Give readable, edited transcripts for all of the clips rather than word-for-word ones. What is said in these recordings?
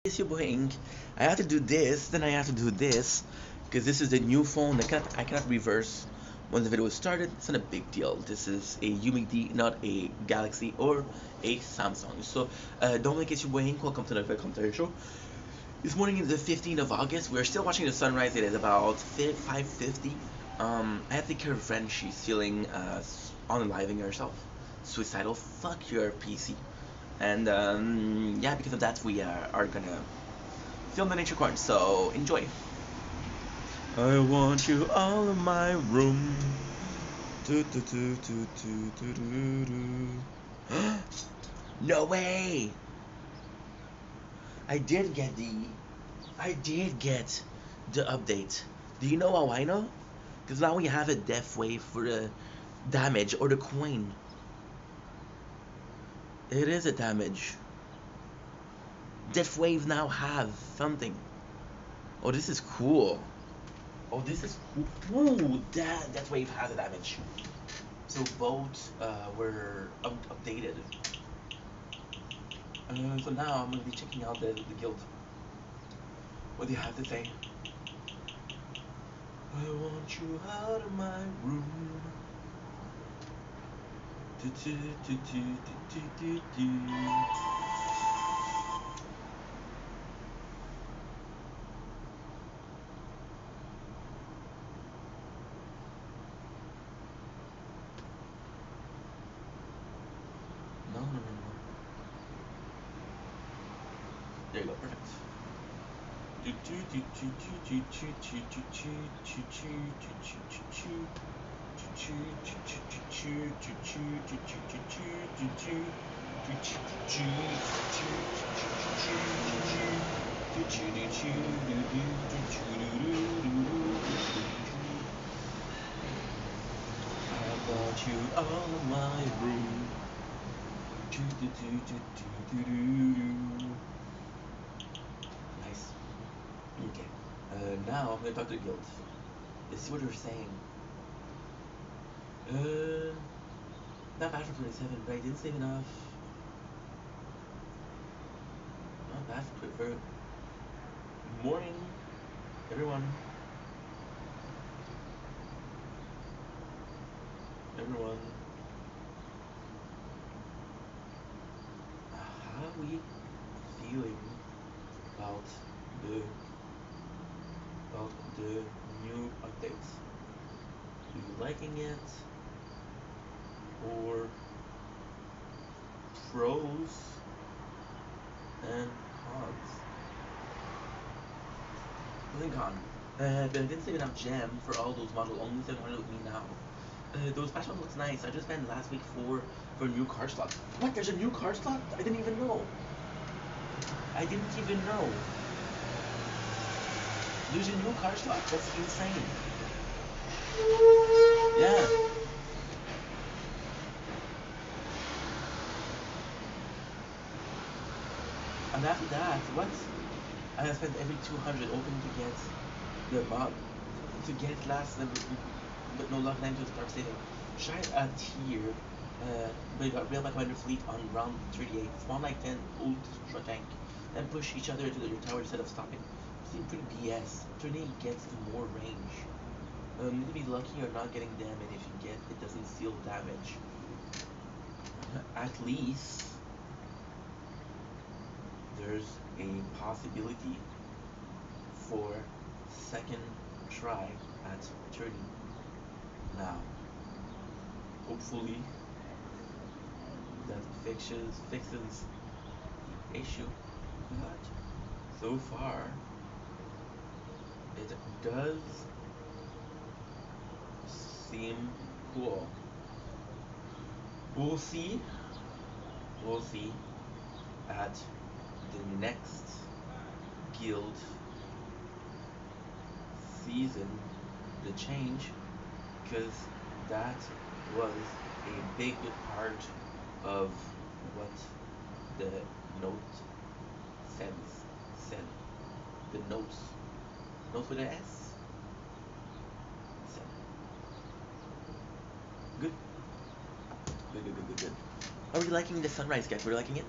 It's your boy Ink. I have to do this, then I have to do this, because this is the new phone. I cannot reverse once the video is started. It's not a big deal. This is a UMD, not a Galaxy or a Samsung. So, don't make it your boy Ink. Welcome to another commentary show. This morning is the 15th of August. We're still watching the sunrise. It is about 5:50. I have to take care of a friend. She's feeling unaliving herself, suicidal. Fuck your PC. And yeah, because of that, we are gonna film the nature corn. So enjoy. I want you all in my room. Do, do, do, do, do, do, do, do. No way! I did get the. I did get the update. Do you know how I know? Because now we have a death wave for the damage or the coin. It is a damage. Death wave now have something. Oh, this is cool. Oh, this is cool. Ooh, that wave has a damage. So both were updated. So now I'm gonna be checking out the guild. What do you have to say? I want you out of my room. Do, do, do, do, do, do, do. No, no, no, no. There you go, perfect. Do, do, do, do, do, do, do, do, do, do, do, do, do, do. I want you all in my room. Nice. Okay. Now I'm gonna talk to the guild. Let's see what they're saying. Not bad for 27, but I didn't save enough. Not bad for morning, everyone. Everyone. How are we feeling about the new updates? Are you liking it? Or pros and cons? Nothing con. But I didn't save enough gem for all those models. Only 700 with me now. Those patch one looks nice. I just spent last week for a new card slot. What? There's a new card slot? I didn't even know. I didn't even know. There's a new card slot. That's insane. Yeah. And after that, what? I have spent every 200 open to get the mod, to get last level, but no luck time to start saving. Try a tier, but you got real by commander fleet on round 38. Spawn like 10 old short tank, and push each other to your tower instead of stopping. Seems pretty BS. Turning gets more range. Need to be lucky or not getting damage. If you get, it doesn't steal damage. At least there's a possibility for second try at turning. Now, hopefully that fixes the issue, but so far it does seem cool. We'll see. We'll see at the next guild season the change, because that was a big part of what the note said. The notes with an S said. Good. Good. Are we liking the sunrise, guys? We're liking it.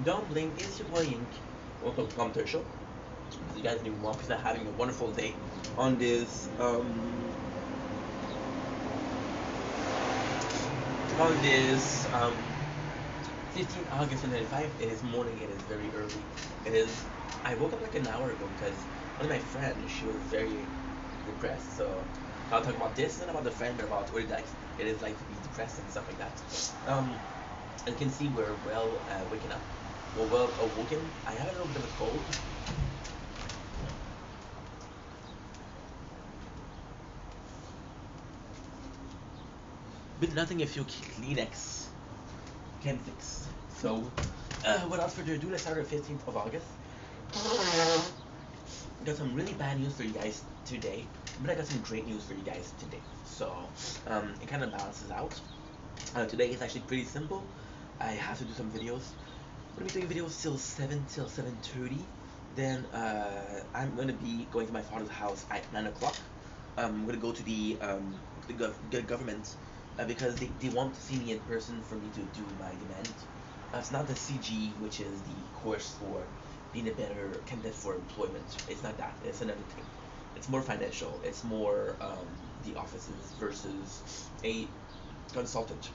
Don't blink, it's your boy Ink. Welcome to Commentary Show. You guys need one because having a wonderful day on this 15 August 2025. It is morning, it is very early. It is I woke up like an hour ago because one of my friends, she was very depressed. So I'll talk about this and about the friend, but about what it is like to be depressed and stuff like that. As you can see, we're waking up. We're well awoken. I have a little bit of a cold. But nothing if you Kleenex can fix. So, without further ado, let's start on the 15th of August. Got some really bad news for you guys today, but I got some great news for you guys today. So, it kind of balances out. Today is actually pretty simple. I have to do some videos. I'm gonna be doing videos till 7:30. Then I'm gonna be going to my father's house at 9 o'clock. I'm gonna go to the government because they want to see me in person for me to do my demand. It's not the CG, which is the course for being a better candidate for employment. It's not that. It's another thing. It's more financial. It's more the offices versus a consultant.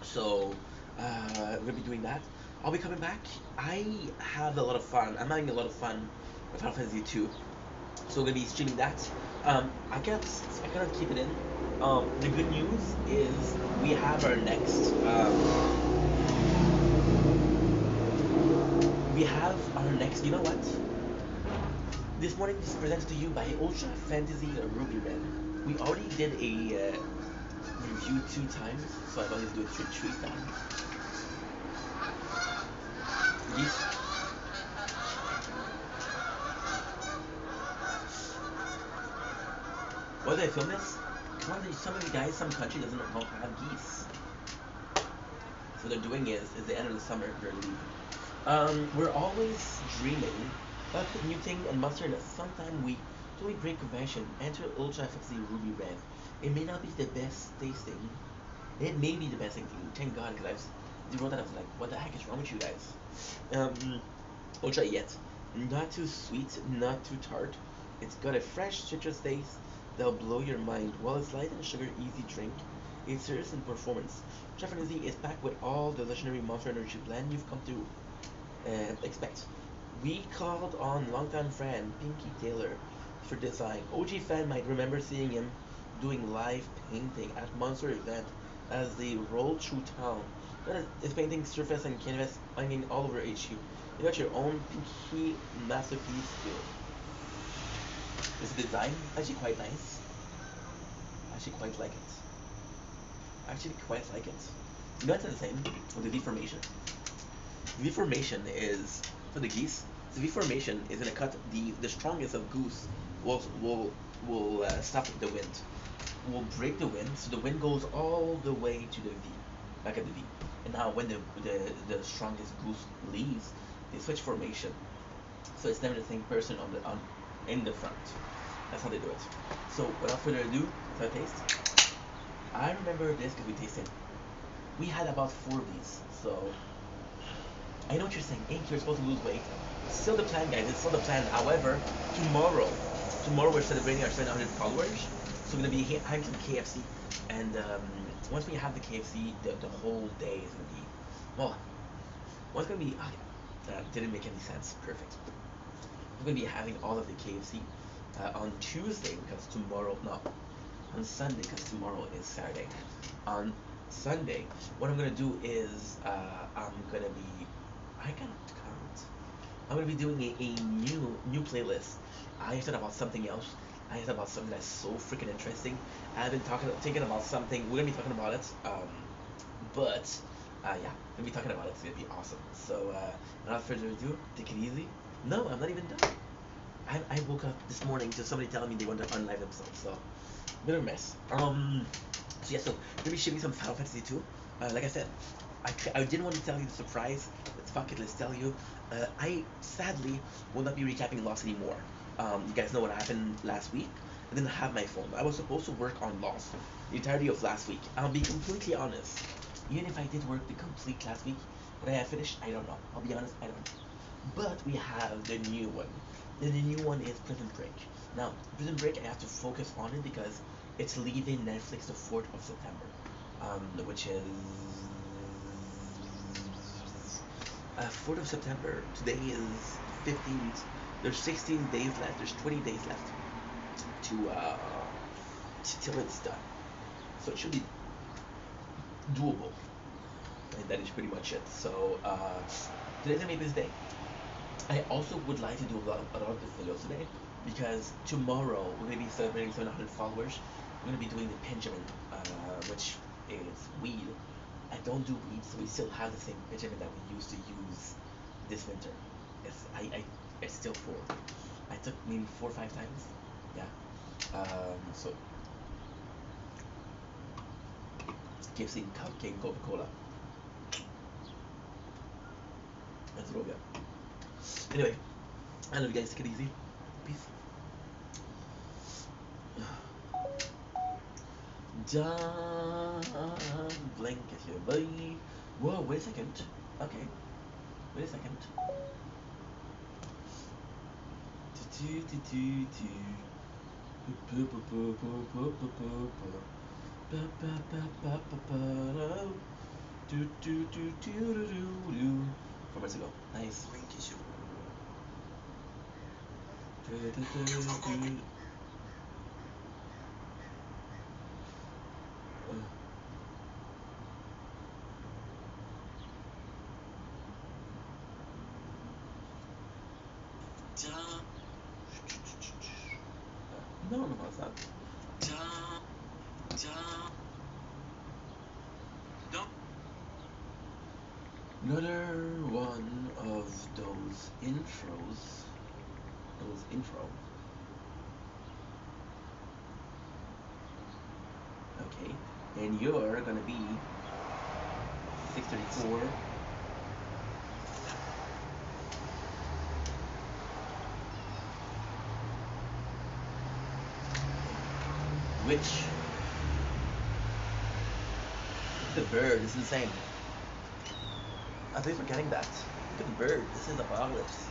So we're gonna be doing that. I'll be coming back. I have a lot of fun. I'm having a lot of fun with Final Fantasy 2. So we're gonna be streaming that. I cannot keep it in. The good news is we have our next. We have our next. You know what? This morning is presented to you by Ultra Fantasy Ruby Red. We already did a review 2 times, so I'm going to do it three times. These, why did I film this? Some of you guys, some country doesn't know how to have geese. So what they're doing is the end of the summer, they're leaving. We're always dreaming about muting and mustard that sometime we totally break convention, enter Ultra FFC Ruby Red. It may not be the best tasting. It may be the best thing. Thank God, because I wrote that. I was like, what the heck is wrong with you guys? Ultra yet. Not too sweet, not too tart. It's got a fresh citrus taste that'll blow your mind. While it's light and sugar, easy drink, it's serious in performance. Ultra Fantasy is packed with all the legendary Monster Energy blend you've come to expect. We called on longtime friend Pinky Taylor for design. OG fan might remember seeing him doing live painting at Monster event as they rolled through town. Then his painting surface and canvas hanging all over HQ. You got your own Pinky masterpiece too. This design actually quite nice. I actually quite like it. I actually quite like it. You know what's the same with the deformation? The deformation is for the geese. The deformation is gonna cut the strongest of goose will stop the wind. Will break the wind, so the wind goes all the way to the V, back at the V. And now when the strongest goose leaves, they switch formation. So it's never the same person on in the front. That's how they do it. So without further ado, let's have a taste. I remember this because we tasted. We had about 4 of these, so I know what you're saying. Ink, you're supposed to lose weight. It's still the plan, guys. It's still the plan. However, tomorrow we're celebrating our 700 followers. So we're gonna be having some KFC, and once we have the KFC, the whole day is gonna be well. What's gonna be? Okay, that didn't make any sense. Perfect. We're gonna be having all of the KFC on Tuesday because tomorrow, no, on Sunday because tomorrow is Saturday. On Sunday, what I'm gonna do is I'm gonna be I cannot count. I'm gonna be doing a new playlist. I thought about something else. I thought about something that's so freaking interesting. I've been thinking about something. We're gonna be talking about it. But yeah, we're gonna be talking about it. It's gonna be awesome. So without further ado, take it easy. No, I'm not even done. I woke up this morning to somebody telling me they want to unlive themselves. So bit of a mess. So yeah, so we're gonna be shooting some Final Fantasy 2. Like I said, I didn't want to tell you the surprise. Let's fuck it. Let's tell you. I sadly will not be recapping Lost anymore. You guys know what happened last week. I didn't have my phone. I was supposed to work on Lost the entirety of last week. I'll be completely honest. Even if I did work the complete last week, would I have finished? I don't know. I'll be honest, I don't know. But we have the new one. The new one is Prison Break. Now, Prison Break, I have to focus on it because it's leaving Netflix the 4th of September, which is 4th of September. Today is 15th. There's 16 days left. There's 20 days left to till it's done. So it should be doable. And that is pretty much it. So today's gonna be this day. I also would like to do a lot of the videos today because tomorrow we're gonna be celebrating 700 followers. We're gonna be doing the Benjamin, which is weed. I don't do weed, so we still have the same Benjamin that we used to use this winter. It's still full. I took maybe 4 or 5 times. Yeah. So KFC, Cupcake, Coca-Cola. That's real good. Anyway, I love you guys. Take it easy. Peace. Don't blink if you bleed. Whoa, wait a second. Okay, wait a second. Four minutes ago. Nice. No, no, it's not. Another one of those intros. Those intro. Okay. And you're gonna be 634. Which the bird is insane. I think forgetting that. Look at the bird. This is Apocalypse.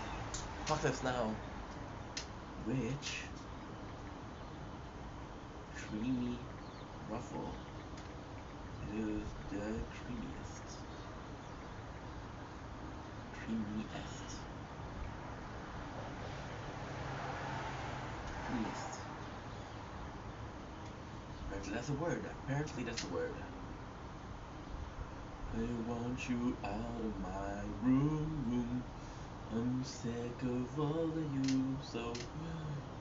Apocalypse Now. Which creamy ruffle is the creamiest? Creamiest. Creamiest. Apparently that's a word. Apparently that's a word. I want you out of my room. I'm sick of all of you. So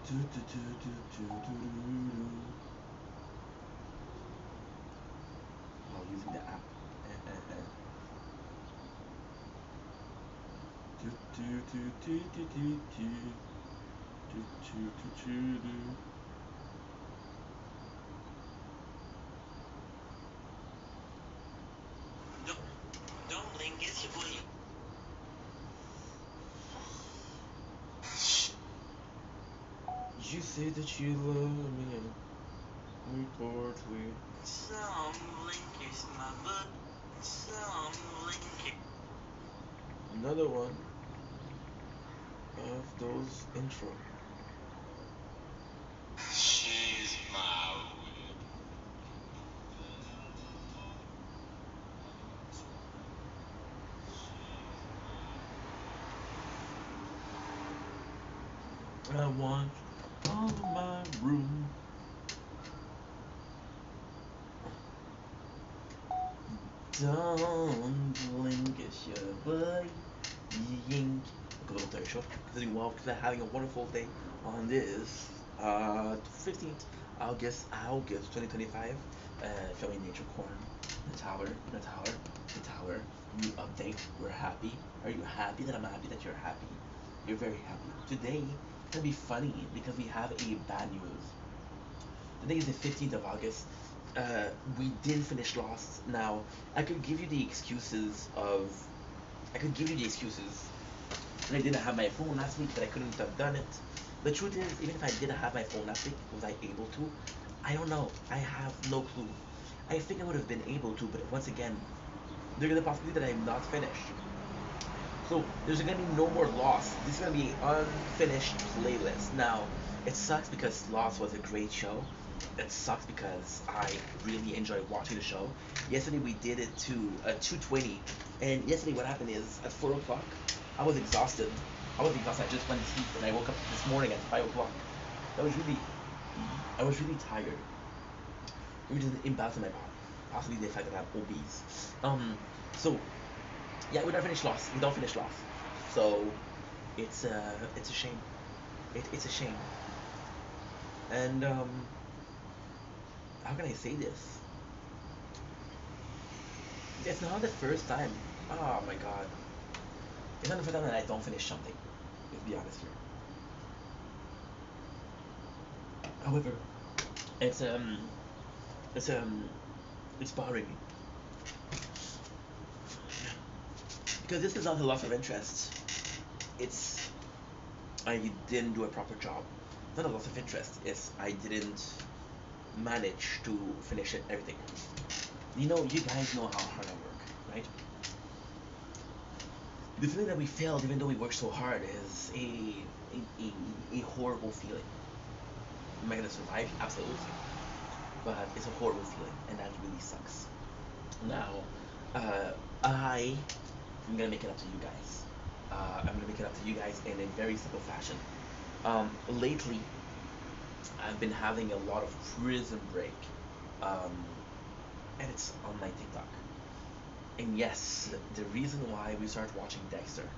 do do do do do do do do. While using the app. Do do do do do do do do do do do. You say that you love me reportedly. Another one of those intro. I want all of my room. Don't blink, it's your boy. Yink. Look, a little tire shop. Doing well because I'm having a wonderful day on this 15th August 2025. Filming Nature Corn. The tower, the tower, the tower. New update. We're happy. Are you happy that I'm happy that you're happy? You're very happy. Today it's gonna be funny because we have a bad news. Today is the 15th of August. We did finish Lost. Now, I could give you the excuses of. I could give you the excuses. And I didn't have my phone last week that I couldn't have done it. The truth is, even if I didn't have my phone last week, was I able to? I don't know. I have no clue. I think I would have been able to, but once again, there's a possibility that I'm not finished. So there's gonna be no more Lost. This is gonna be an unfinished playlist. Now, it sucks because Lost was a great show. It sucks because I really enjoyed watching the show. Yesterday we did it to 2:20, and yesterday what happened is at 4 o'clock, I was exhausted. I was exhausted. I just went to sleep, and I woke up this morning at 5 o'clock. I was really, I was really tired. Which is an imbalance in my body. Possibly the fact that I'm obese. So yeah, we don't finish Lost. We don't finish Lost. So it's a shame. It's a shame. And how can I say this? It's not the first time. Oh my god. It's not the first time that I don't finish something. Let's be honest here. However, it's it's it's bothering me because this is not a loss of interest. It's I didn't do a proper job. Not a loss of interest. It's I didn't manage to finish it everything. You guys know how hard I work, right? The feeling that we failed, even though we worked so hard, is a horrible feeling. Am I gonna survive? Absolutely. But it's a horrible feeling, and that really sucks. Now, I am gonna make it up to you guys. I'm gonna make it up to you guys in a very simple fashion. Lately, I've been having a lot of prison break, um, and it's on my TikTok. And yes, the reason why we started watching Dexter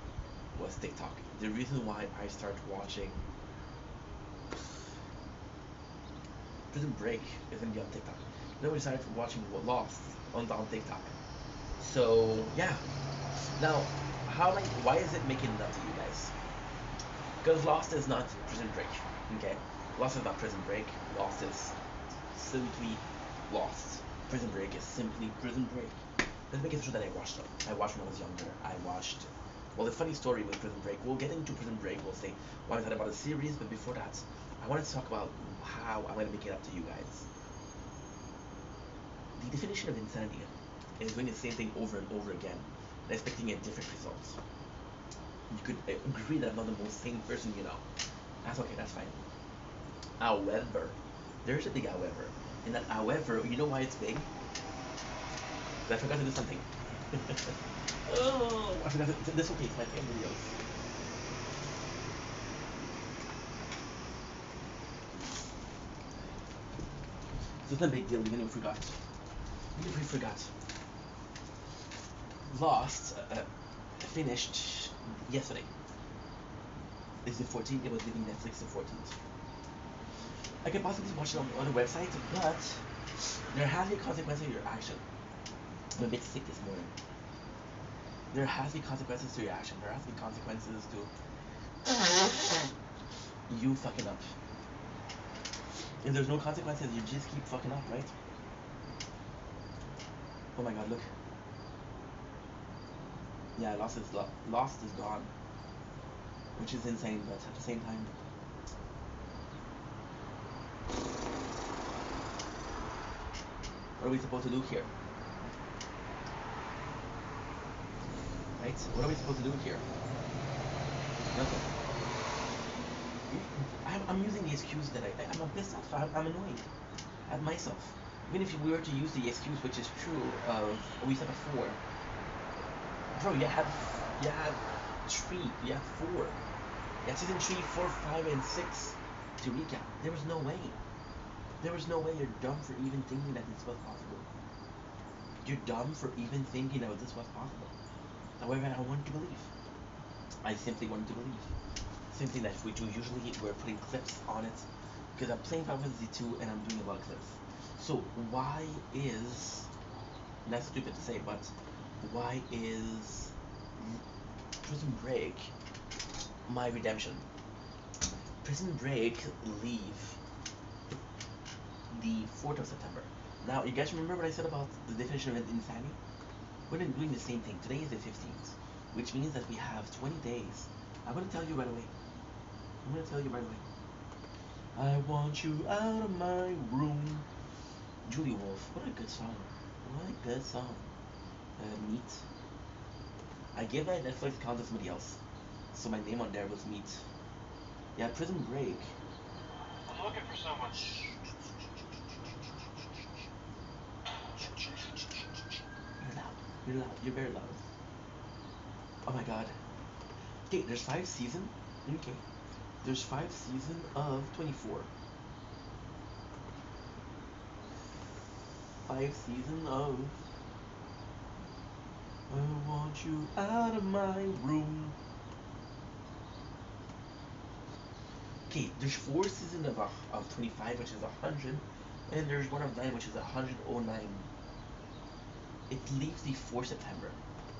was TikTok. The reason why I started watching Prison Break is gonna be on TikTok. Then we started watching Lost on TikTok. So yeah. Now, why is it making it up to you guys? Because Lost is not Prison Break. Okay? Lost is not Prison Break. Lost is simply Lost. Prison Break is simply Prison Break. Let's make it sure that I watched them. I watched when I was younger. I watched. Well, the funny story with Prison Break. We'll get into Prison Break. We'll say what I thought about the series, but before that, I wanted to talk about how I'm gonna make it up to you guys. The definition of insanity is doing the same thing over and over again and expecting a different result. You could agree that I'm not the most sane person you know. That's okay. That's fine. However, there's a big however, and that however, you know why it's big? I forgot to do something. Oh, I forgot to. This okay. It's my favorite videos. So it's not a big deal. Even if we forgot. Even if we forgot. Lost finished yesterday. It's the 14th. It was leaving Netflix the 14th. I can possibly watch it on the website, but there has to be consequences to your action. I'm a bit sick this morning. There has to be consequences to your action. There has to be consequences to you fucking up. If there's no consequences, you just keep fucking up, right? Oh my god, look. Yeah, Lost is gone, which is insane. But at the same time, what are we supposed to do here, right? What are we supposed to do here? Nothing. I'm using the excuse that I'm pissed off. I'm annoyed at myself. Even if we were to use the excuse, which is true, of what we said before, bro, you have three, you have four, you have season 3, 4, 5, and 6 to recap. There was no way. There was no way. You're dumb for even thinking that this was possible. You're dumb for even thinking that this was possible. However, I wanted to believe. I simply wanted to believe. Same thing that we do usually. We're putting clips on it because I'm playing Final Fantasy 2 and I'm doing a lot of clips. So why is that's stupid to say, but why is Prison Break my redemption? Prison Break leave the 4th of September. Now, you guys remember what I said about the definition of insanity? We're doing the same thing. Today is the 15th, which means that we have 20 days. I'm going to tell you right away. I'm going to tell you right away. I want you out of my room. Julie Wolf. What a good song. What a good song. Meat. I gave that Netflix account to somebody else, so my name on there was Meat. Yeah, Prison Break. I'm looking for someone. You're loud. You're loud. You're very loud. Oh my god. Okay, there's 5 seasons. Okay. There's 5 seasons of 24. 5 seasons of I want you out of my room. Okay, there's 4 seasons of 25, which is 100, and there's one of 9, which is 109. It leaves the 4 September.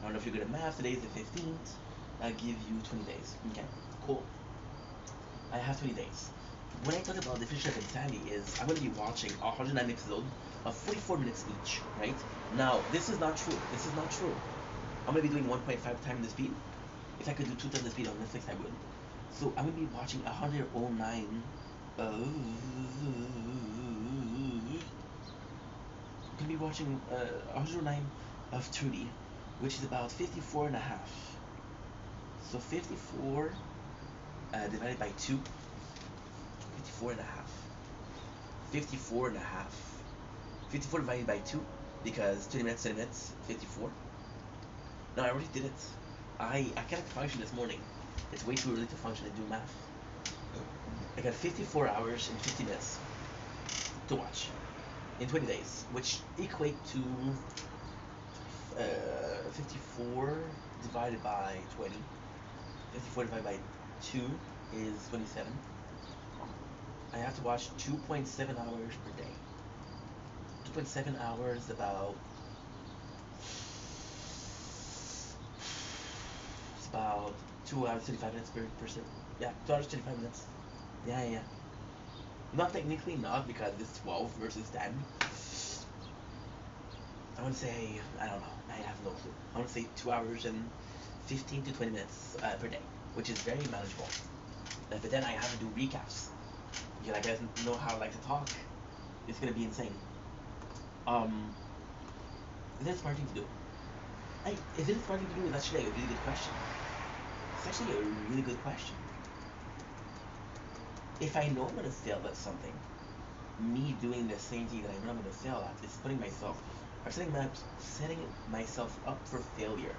I don't know if you're good at math. Today is the 15th. I give you 20 days. Okay, cool. I have 20 days. When I talk about Definition of Insanity is I'm going to be watching 109 episodes of 44 minutes each, right? Now, this is not true. This is not true. I'm going to be doing 1.5 times the speed. If I could do 2 times the speed on Netflix, I would. So I'm going to be watching 109 of... I'm going to be watching 109 of 30, which is about 54 and a half. So 54 divided by 2, 54 and a half. 54 and a half. 54 divided by 2, because 20 minutes, 20 minutes, 54. No, I already did it. I cannot function this morning. It's way too early to function and do math. I got 54 hours and 50 minutes to watch in 20 days, which equate to 54 divided by 20. 54 divided by 2 is 27. I have to watch 2.7 hours per day. 2.7 hours, about... It's about 2 hours, 35 minutes per person. Yeah, 2 hours, 35 minutes. Yeah. Not technically not, because it's 12 versus 10. I want to say, I don't know, I have no clue. I want to say 2 hours and 15 to 20 minutes per day, which is very manageable. But then I have to do recaps. Because I guys know how I like to talk. It's going to be insane. Is that a smart thing to do? Is it a smart thing to do? Is actually a really good question. It's actually a really good question. If I know I'm going to fail at something, me doing the same thing that I know I'm going to fail at is setting myself up for failure.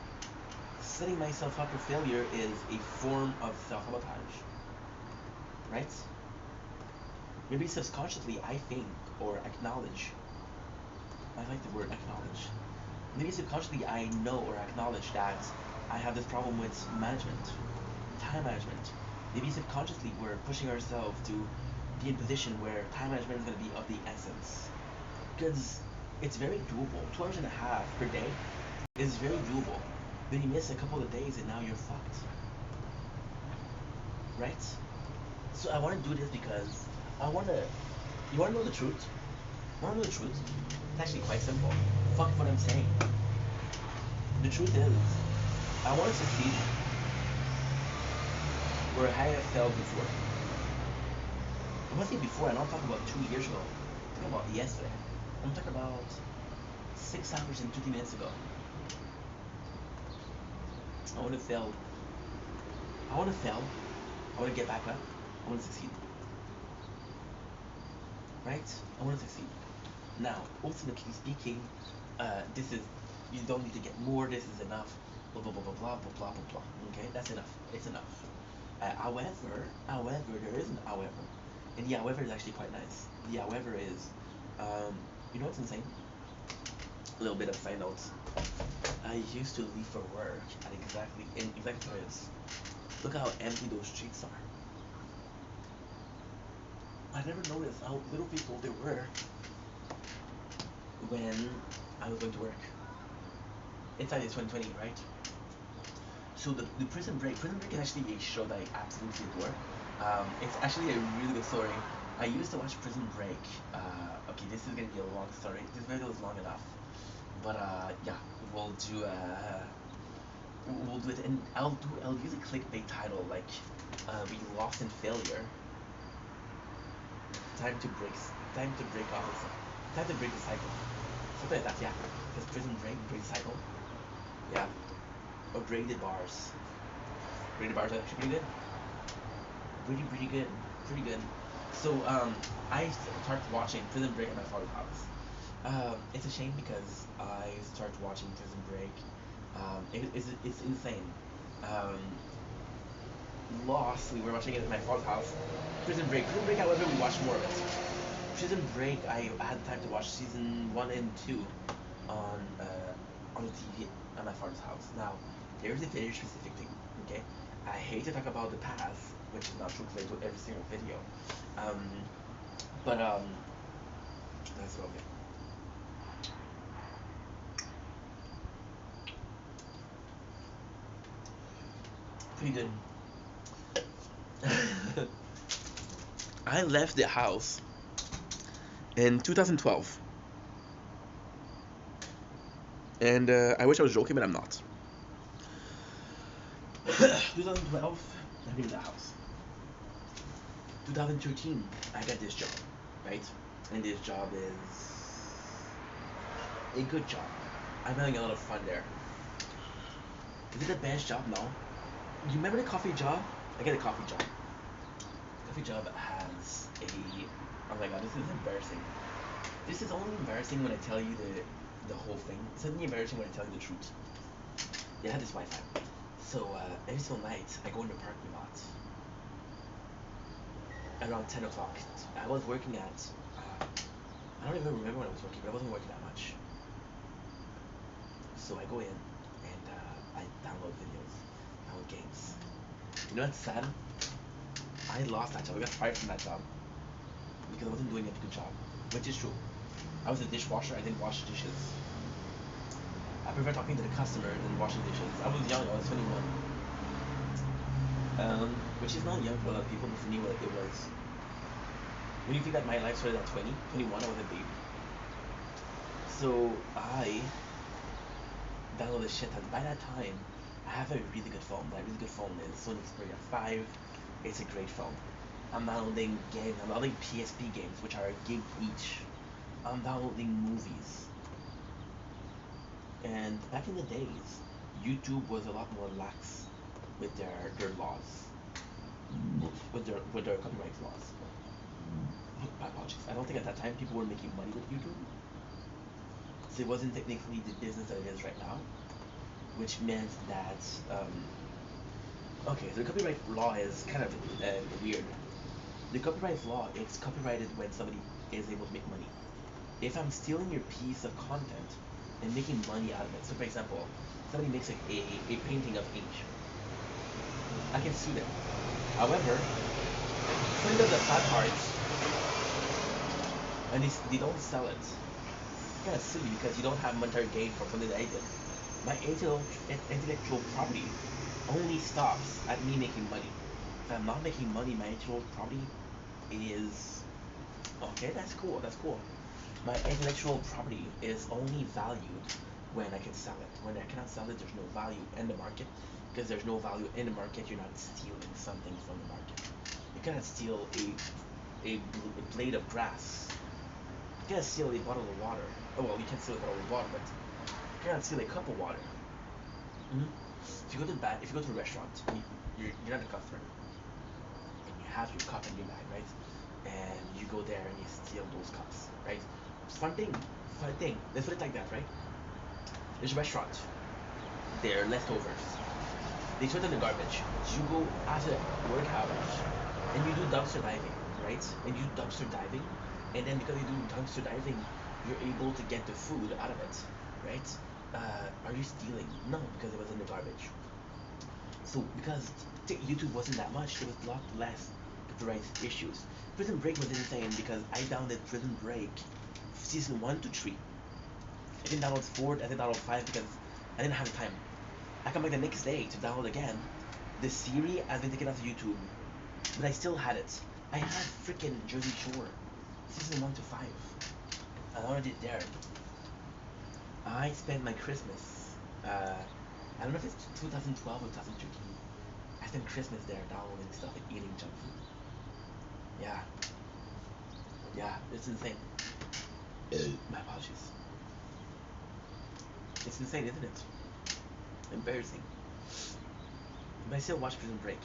Setting myself up for failure is a form of self-sabotage, right? Maybe subconsciously I think or acknowledge. I like the word acknowledge. Maybe subconsciously I know or acknowledge that I have this problem with management, time management. Maybe subconsciously we're pushing ourselves to be in a position where time management is going to be of the essence. Because it's very doable. 2 hours and a half per day is very doable. Then you miss a couple of days and now you're fucked. Right? So I want to do this because I want to... You want to know the truth? Want to know the truth? It's actually quite simple. Fuck what I'm saying. The truth is, I want to succeed where I have failed before. I'm not saying before, I'm not talking about 2 years ago. I'm talking about yesterday. I'm talking about 6 hours and 50 minutes ago. I want to fail. I want to fail. I want to get back up. I want to succeed. Right? I want to succeed. Now, ultimately speaking, this is, you don't need to get more, this is enough, blah blah blah blah blah blah blah blah blah. Okay, that's enough. It's enough. However, there is an however, and the however is actually quite nice. The however is, you know what's insane? A little bit of side notes. I used to leave for work at exactly times. Look how empty those streets are. I never noticed how little people there were when I was going to work. Inside is 2020, right? So the Prison Break is actually a show that I absolutely adore. It's actually a really good story. I used to watch Prison Break. Okay, this is gonna be a long story. This video is long enough, but yeah, we'll do it, and I'll use a clickbait title like "We Lost in Failure." Time to break, time to break off, time to break the cycle. Something like that, yeah. Because Prison Break, break the cycle. Yeah. Or graded bars. Graded bars are actually pretty good. Pretty good. Pretty good. So I started watching Prison Break at my father's house. It's a shame because I started watching Prison Break. It's insane. Um, Lost, we were watching it at my father's house. Prison Break, however, we watched more of it. Prison Break, I had time to watch season one and two on the TV at my father's house. Now, there's a very specific thing. Okay, I hate to talk about the past, which is not true because I do every single video. Um, but that's okay. Pretty good. I left the house in 2012, and I wish I was joking, but I'm not. 2012, I leave the house. 2013, I got this job, right? And this job is a good job. I'm having a lot of fun there. Is it the best job? No. You remember the coffee job? I get a coffee job. Coffee job has a. Oh my god, this is embarrassing. This is only embarrassing when I tell you the whole thing. It's only embarrassing when I tell you the truth. They had this Wi-Fi. So every single night, I go in the parking lot around 10 o'clock. I was working at. I don't even remember when I was working, but I wasn't working that much. So I go in and I download videos, download games. You know what's sad? I lost that job. I got fired from that job because I wasn't doing a good job, which is true. I was a dishwasher. I didn't wash dishes. I prefer talking to the customer than washing dishes. I was young. I was 21. Which is not young for a lot of people, but for me, what it was. When you think that my life started at 20, 21, I was a baby. So I downloaded shit, and by that time, I have a really good phone. That really good phone is Sony Xperia 5. It's a great phone. I'm downloading games. I'm downloading PSP games, which are a gig each. I'm downloading movies. And back in the days, YouTube was a lot more lax with their laws, with their copyright laws. My apologies. I don't think at that time people were making money with YouTube, so it wasn't technically the business that it is right now, which meant that okay, so the copyright law is kind of weird. The copyright law, it's copyrighted when somebody is able to make money. If I'm stealing your piece of content and making money out of it, so for example, somebody makes a painting of H, I can sue them. However, somebody does a fat art and they don't sell it. I can't sue you because you don't have monetary gain from something that I did. My intellectual property only stops at me making money. If I'm not making money, my intellectual property is okay. That's cool. That's cool. My intellectual property is only valued when I can sell it. When I cannot sell it, there's no value in the market. Because there's no value in the market, you're not stealing something from the market. You cannot steal a blade of grass. You cannot steal a bottle of water. Oh well, you can steal a bottle of water, but you cannot steal a cup of water. Mm-hmm. If you go to a restaurant, you're not a customer, and you have your cup in your bag, right? And you go there and you steal those cups, right? Fun thing, fun thing. Let's put it like that, right? There's a restaurant. They're leftovers. They throw it in the garbage. You go after work hours and you do dumpster diving, right? And you dumpster diving, and then because you do dumpster diving, you're able to get the food out of it, right? Are you stealing? No, because it was in the garbage. So because YouTube wasn't that much, there was a lot less copyright issues. Prison Break was insane because I downloaded Prison Break season 1 to 3. I didn't download 4, I didn't download 5 because I didn't have the time. I come back the next day to download again. The series has been taken off YouTube, but I still had it. I had freaking Jersey Shore, season 1 to 5. I downloaded it there. I spent my Christmas, I don't know if it's 2012 or 2013. I spent Christmas there downloading stuff and eating junk food. Yeah, yeah, it's insane. My apologies. It's insane, isn't it? Embarrassing. But I still watch Prison Break.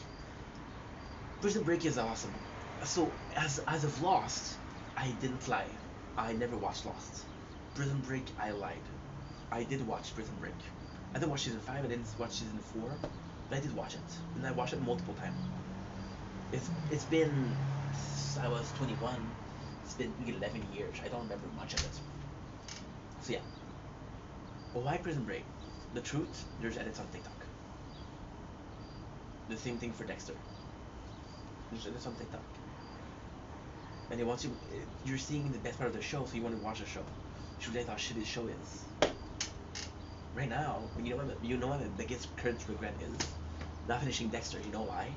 Prison Break is awesome. So as of Lost, I didn't lie. I never watched Lost. Prison Break, I lied. I did watch Prison Break. I didn't watch season 5, I didn't watch season 4, but I did watch it. And I watched it multiple times. It's been since I was 21. It's been 11 years. I don't remember much of it. So yeah. But why Prison Break? The truth, there's edits on TikTok. The same thing for Dexter. There's edits on TikTok. And they want you, you're seeing the best part of the show, so you want to watch the show. Should I thought shit this show is. Right now, you know what the biggest current regret is? Not finishing Dexter. You know why?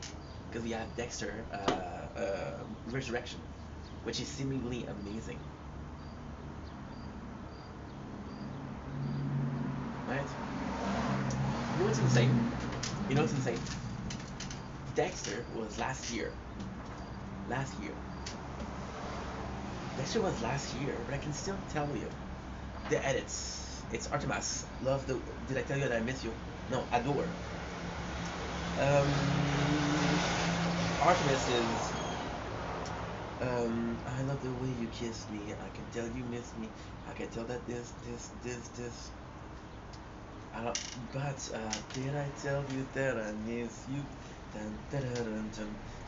Because we have Dexter Resurrection, which is seemingly amazing. Right? You know what's insane? You know what's insane? Dexter was last year. Last year. Dexter was last year, but I can still tell you the edits. It's Artemis. Love the. Did I tell you that I miss you? No, adore. Um, Artemis is. I love the way you kiss me. I can tell you miss me. I can tell that this. I don't, but did I tell you that I miss you? Dun, dun, dun, dun,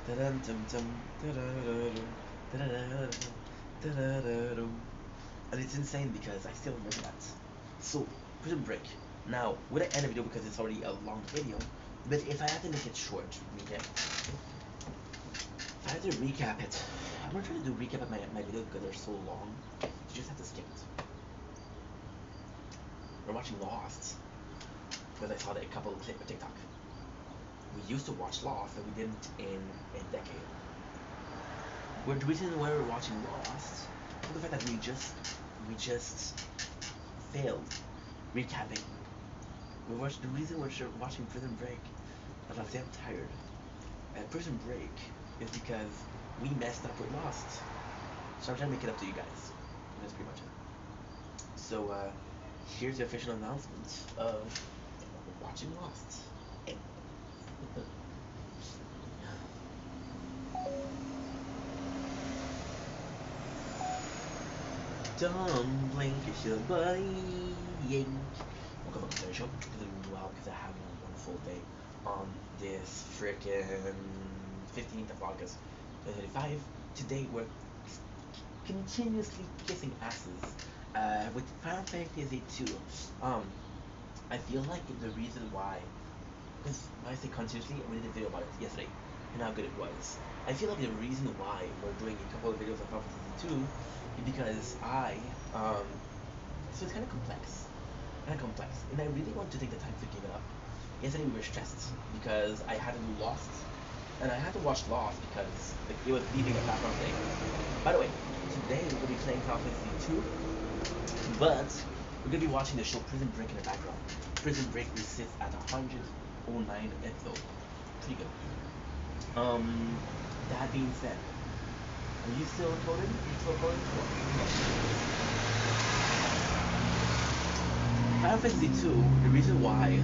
dun, dun, dun, dun, dun, dun, dun, dun, dun, dun. And it's insane because I still remember that. So, Prison Break. Now, would I end the video because it's already a long video? But if I had to make it short, okay? If I had to recap it, I'm not trying to do recap of my video because they're so long. You just have to skip it. We're watching Lost because I saw that a couple of clips on TikTok. We used to watch Lost, but we didn't in a decade. We're the reason why we're watching Lost for the fact that we just failed recapping. The reason we're watching Prison Break is I'm damn tired. And Prison Break is because we messed up with Lost. So I'm trying to make it up to you guys. And that's pretty much it. So here's the official announcement of watching Lost. Don't blink, it's your buddy. Welcome to the show. Doing well because I have one full day on this freaking 15th of August 2025. Today we're continuously kissing asses with Final Fantasy 2. I feel like the reason why, because when I say continuously, we did a video about it yesterday and how good it was. I feel like the reason why we're doing a couple of videos on Final Fantasy 2 is because so it's kind of complex. And I really want to take the time to give it up. Yesterday we were stressed because I had to do Lost, and I had to watch Lost because it was leaving a background thing. By the way, today we'll be playing Final Fantasy 2, but we're gonna be watching the show Prison Break in the background. Prison Break sits at 109 episode. Pretty good. That being said, are you still recording? Final Fantasy 2, the reason why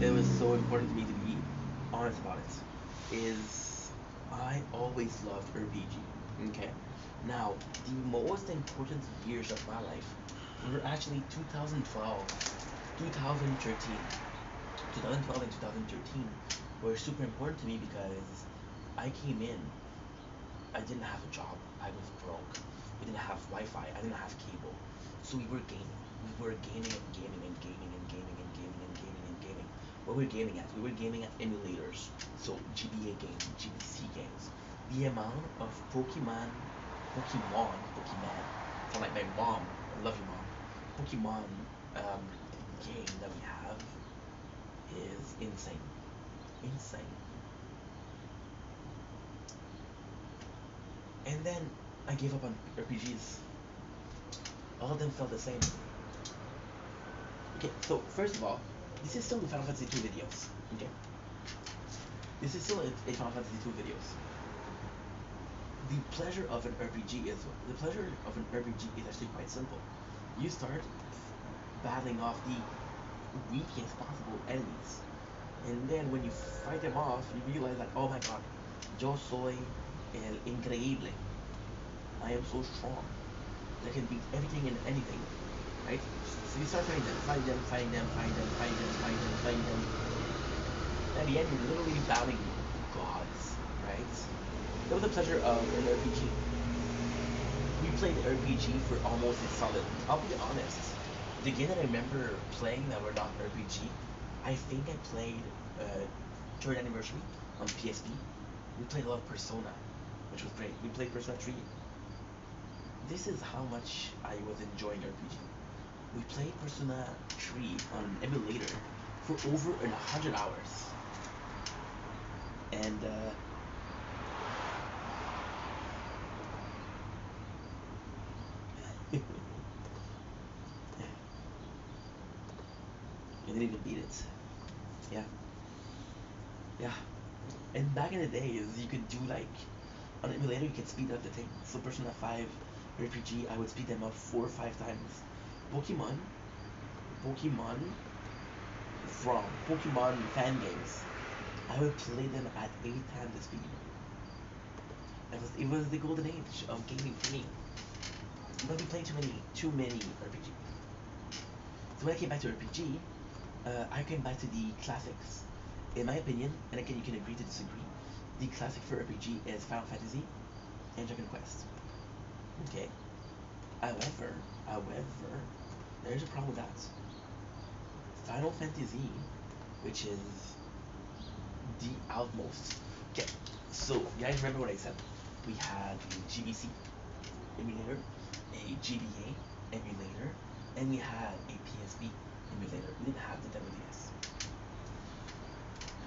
it was so important to me to be honest about it is I always loved RPG. Okay? Now, the most important years of my life were actually 2012, 2013. 2012 and 2013 were super important to me because I came in, I didn't have a job, I was broke, we didn't have Wi-Fi, I didn't have cable, so we were gaming. We were gaming and gaming and gaming and gaming and gaming and gaming and gaming. What were we gaming at? We were gaming at emulators, so GBA games, GBC games. The amount of Pokemon, so like my mom, I love you mom, Pokemon game that we have is insane. Insane. And then I gave up on RPGs. All of them felt the same. Okay, so first of all, this is still the Final Fantasy 2 videos. Okay? This is still a Final Fantasy 2 videos. The pleasure of an RPG is actually quite simple. You start battling off the weakest possible enemies. And then when you fight them off, you realize that, oh my god, yo soy el increíble. I am so strong. I can beat everything and anything, right? So you start fighting them, fighting them, fighting them, fighting them, fighting them, fighting them. At the end, you're literally battling gods, right? It was a pleasure of an RPG. We played RPG for almost a solid. I'll be honest. The game that I remember playing that were not RPG, I think I played uh, third anniversary on PSP. We played a lot of Persona, which was great. We played Persona 3. This is how much I was enjoying RPG. We played Persona 3 on emulator for over 100 hours, and I didn't even beat it. Yeah, yeah. And back in the days, you could do like on emulator, you can speed up the thing. So Persona 5 RPG, I would speed them up 4 or 5 times. Pokemon, Pokemon from Pokemon fan games, I would play them at 8 times the speed. It was the golden age of gaming for me. But we played too many RPG. So when I came back to RPG, I came back to the classics. In my opinion, and again you can agree to disagree, the classic for RPG is Final Fantasy and Dragon Quest. Okay. However, there's a problem with that. Final Fantasy, which is the outmost. Okay, so you guys remember what I said? We had a GBC emulator, a GBA emulator, and we had a PSP emulator. We didn't have the WDS.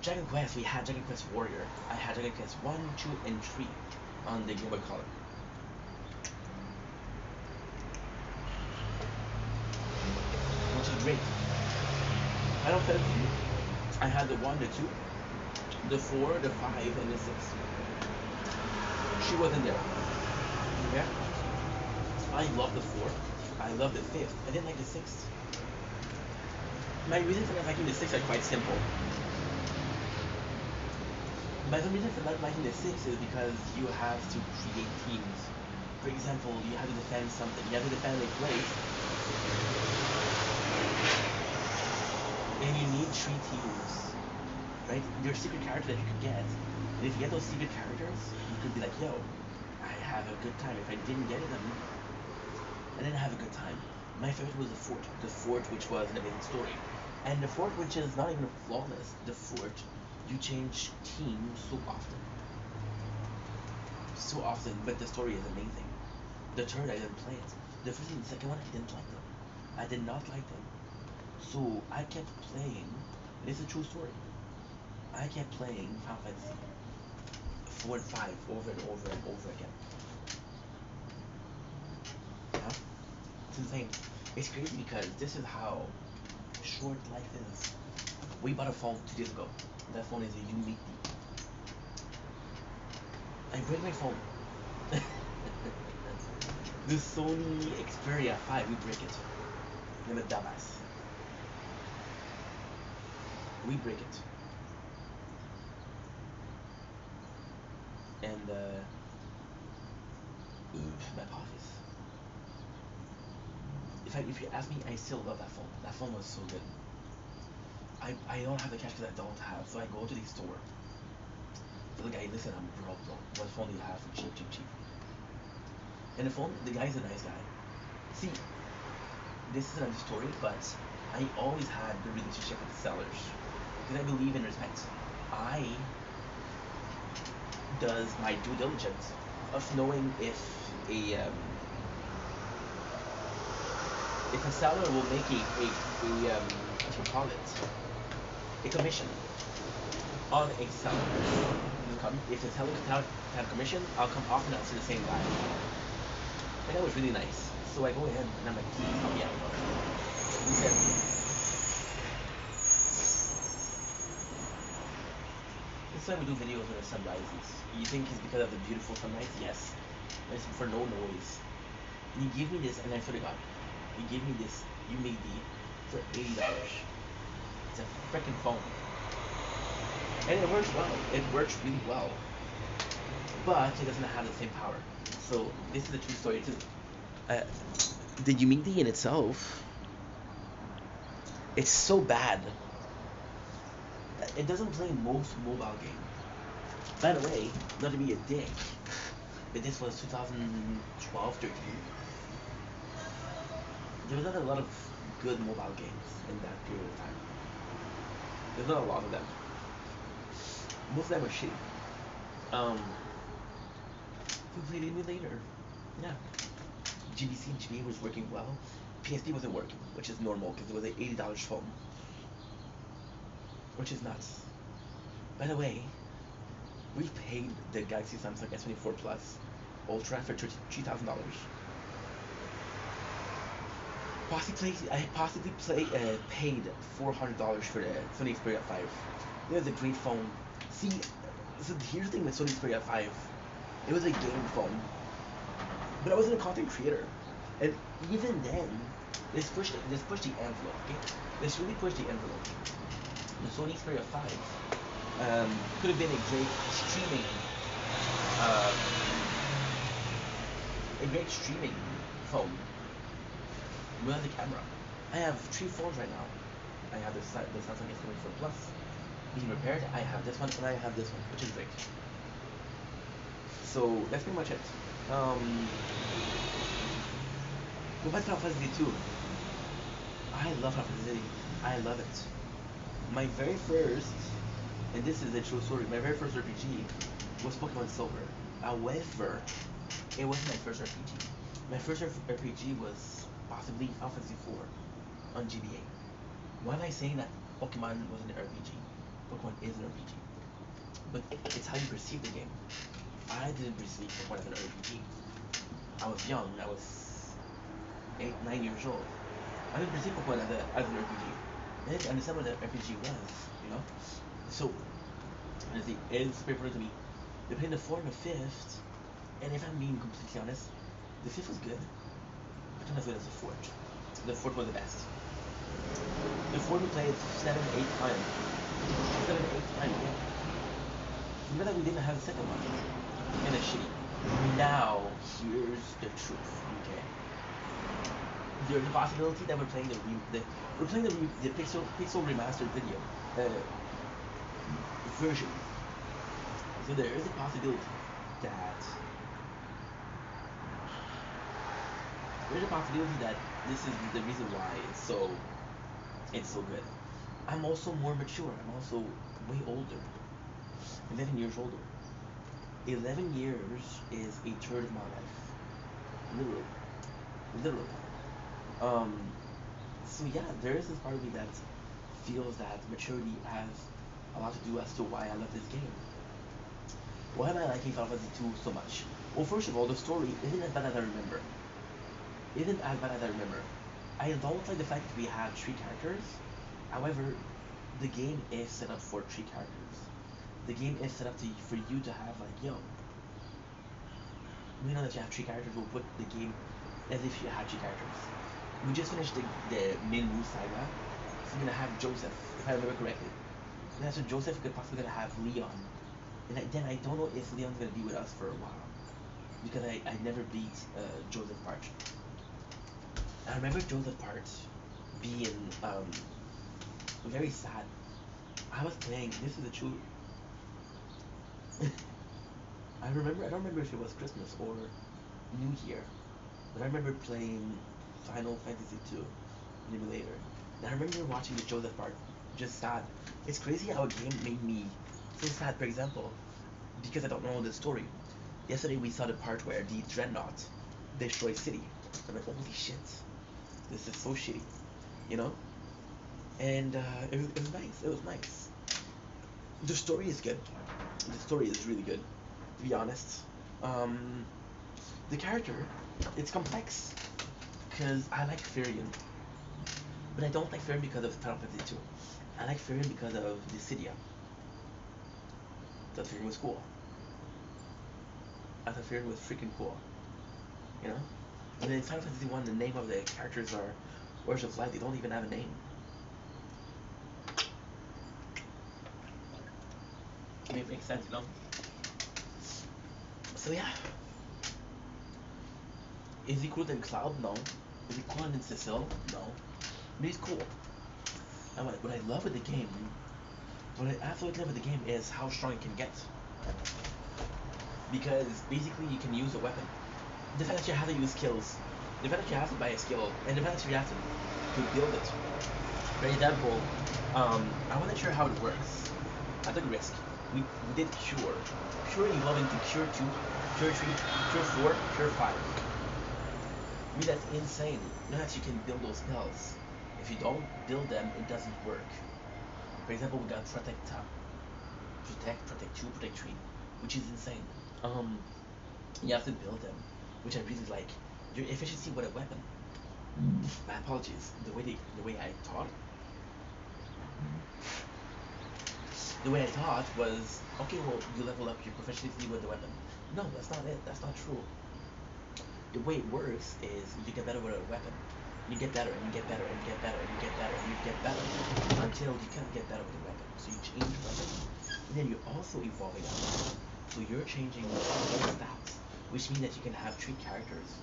Dragon Quest, we had Dragon Quest Warrior. I had Dragon Quest 1, 2, and 3 on the Game Boy Color. Which is great. Final Fantasy, I had the 1, the 2, the 4, the 5, and the 6. She wasn't there. Yeah? I love the 4. I love the 5th. I didn't like the 6th. My reason for not liking the 6 are quite simple. My reason for not liking the 6 is because you have to create teams. For example, you have to defend something. You have to defend a place, and you need 3 teams, right? There's secret characters that you could get, and if you get those secret characters, you could be like, yo, I have a good time. If I didn't get them, I didn't have a good time. My favorite was the fort which was an amazing story, and the fort which is not even flawless. The fort, you change teams so often, but the story is amazing. The third, I didn't play it. The first and the second one, I didn't like them. I did not like them. So I kept playing. And it's a true story. I kept playing Final Fantasy 4 and 5 over and over and over again. Yeah? It's insane. It's crazy because this is how short life is. We bought a phone 2 days ago. That phone is a unique. I break my phone. The Sony Xperia 5, we break it. I'm a dumbass. We break it. And my apologies. If you ask me, I still love that phone. That phone was so good. I don't have the cash because I don't have, so I go to the store. So the guy, listen, I'm broke, bro. What phone do you have for cheap, cheap, cheap? And the phone, the guy's a nice guy. See, this is another story, but I always had good relationship with the sellers because I believe in respect. I does my due diligence of knowing if a seller will make what you call it, a commission on a seller. If the seller can have commission, I'll come often. I'll see the same guy. The guy was really nice, so I go ahead and I'm like, please help me out. He said, this time we do videos when the sun rises. You think it's because of the beautiful sunrise? Yes. It's for no noise. And he gave me this, and I swear to God, he gave me this UMD for $80. It's a freaking phone, and it works well. It works really well, but it doesn't have the same power. So this is a true story too. Uh, the Humidity in itself, it's so bad that it doesn't play most mobile games. By the way, not to be a dick, but this was 2012, 13. There was not a lot of good mobile games in that period of time. There's not a lot of them. Most of them were shitty. Um, who played it later? Yeah. GBC and GBA was working well. PSP wasn't working, which is normal because it was an $80 phone, which is nuts. By the way, we paid the Galaxy Samsung S24 Plus Ultra for $3,000. I paid $400 for the Sony Xperia 5. It was a great phone. See, so here's the thing with Sony Xperia 5. It was a game phone, but I wasn't a content creator, and even then, let's push the envelope. Okay, let's really push the envelope. The Sony Xperia 5 could have been uh, a great streaming phone without the camera. I have three phones right now. I have the Samsung S24 Plus being repaired. I have this one and I have this one, which is great. So that's pretty much it. Go back to Final Fantasy 2. I love Final Fantasy. I love it. My very first, and this is a true story, my very first RPG was Pokemon Silver. However, it wasn't my first RPG. My first RPG was possibly Final Fantasy 4 on GBA. Why am I saying that Pokemon wasn't an RPG? Pokemon is an RPG. But it's how you perceive the game. I didn't perceive Pokemon as an RPG. I was young. I was 8, 9 years old. I didn't perceive Pokemon as an RPG. I didn't understand what an RPG was, you know? So, honestly, it's very important to me. They played the 4th and the 5th, and if I'm being completely honest, the 5th was good, but not as good as the 4th. The 4th was the best. The 4th we played 7, 8 times. 7, 8 times, yeah. Remember that we didn't have a second one, and it's shitty. Now, here's the truth, okay? There's a possibility that we're playing the pixel remastered video version. So there is a possibility that this is the reason why it's so good. I'm also more mature. I'm also way older. 11 years older. 11 years is a third of my life. Literally. Literally. Um, so yeah, there is this part of me that feels that maturity has a lot to do as to why I love this game. Why am I liking Final Fantasy 2 so much? Well, first of all, the story isn't as bad as I remember. I don't like the fact that we have three characters. However, the game is set up for three characters. The game is set up for you to have like, yo, we know that you have three characters, we'll put the game as if you had three characters. We just finished the Minwu saga, so we're gonna have Joseph, if I remember correctly. Yeah, so Joseph could possibly gonna have Leon. And then I don't know if Leon's gonna be with us for a while. Because I never beat Joseph part. I remember Joseph part being very sad. I was playing, this is the truth. I don't remember if it was Christmas or New Year, but I remember playing Final Fantasy 2 an emulator. And I remember watching the Joseph part, just sad. It's crazy how a game made me so sad, for example, because I don't know the story. Yesterday we saw the part where the Dreadnought destroys city. I'm like, holy shit, this is so shitty, you know? And it was nice, it was nice. The story is good. The story is really good, to be honest. Um, the character, it's complex, because I like Firion, but I don't like Firion because of Final Fantasy 2. I like Firion because of Dissidia. That Firion was cool. I thought Firion was freaking cool, you know? And then in Final Fantasy 1, the name of the characters are Words of Light. They don't even have a name. makes sense, you know. So yeah, is he cooler than Cloud? No. Is he cooler than Cecil? No. But he's cool. And what I love with the game, what I absolutely love with the game is how strong it can get. Because basically you can use a weapon. The fact that you have to use skills, the fact that you have to buy a skill, and the fact that you have to build it. For example, I wasn't sure how it works. I took a risk. We did Cure. Cure evolving to Cure 2, Cure 3, Cure 4, Cure 5. I mean, that's insane. You know that you can build those spells. If you don't build them, it doesn't work. For example, we got Protect 2, Protect 3, which is insane. Um, you have to build them, which I really like. Your efficiency with a weapon. My apologies. The way I thought, was okay. Well, you level up your proficiency with the weapon. No, that's not it. That's not true. The way it works is you get better with a weapon. You get better and you get better and you get better and you get better and you get better until you can't get better with the weapon. So you change the weapon, and then you're also evolving up. So you're changing your stats, which means that you can have three characters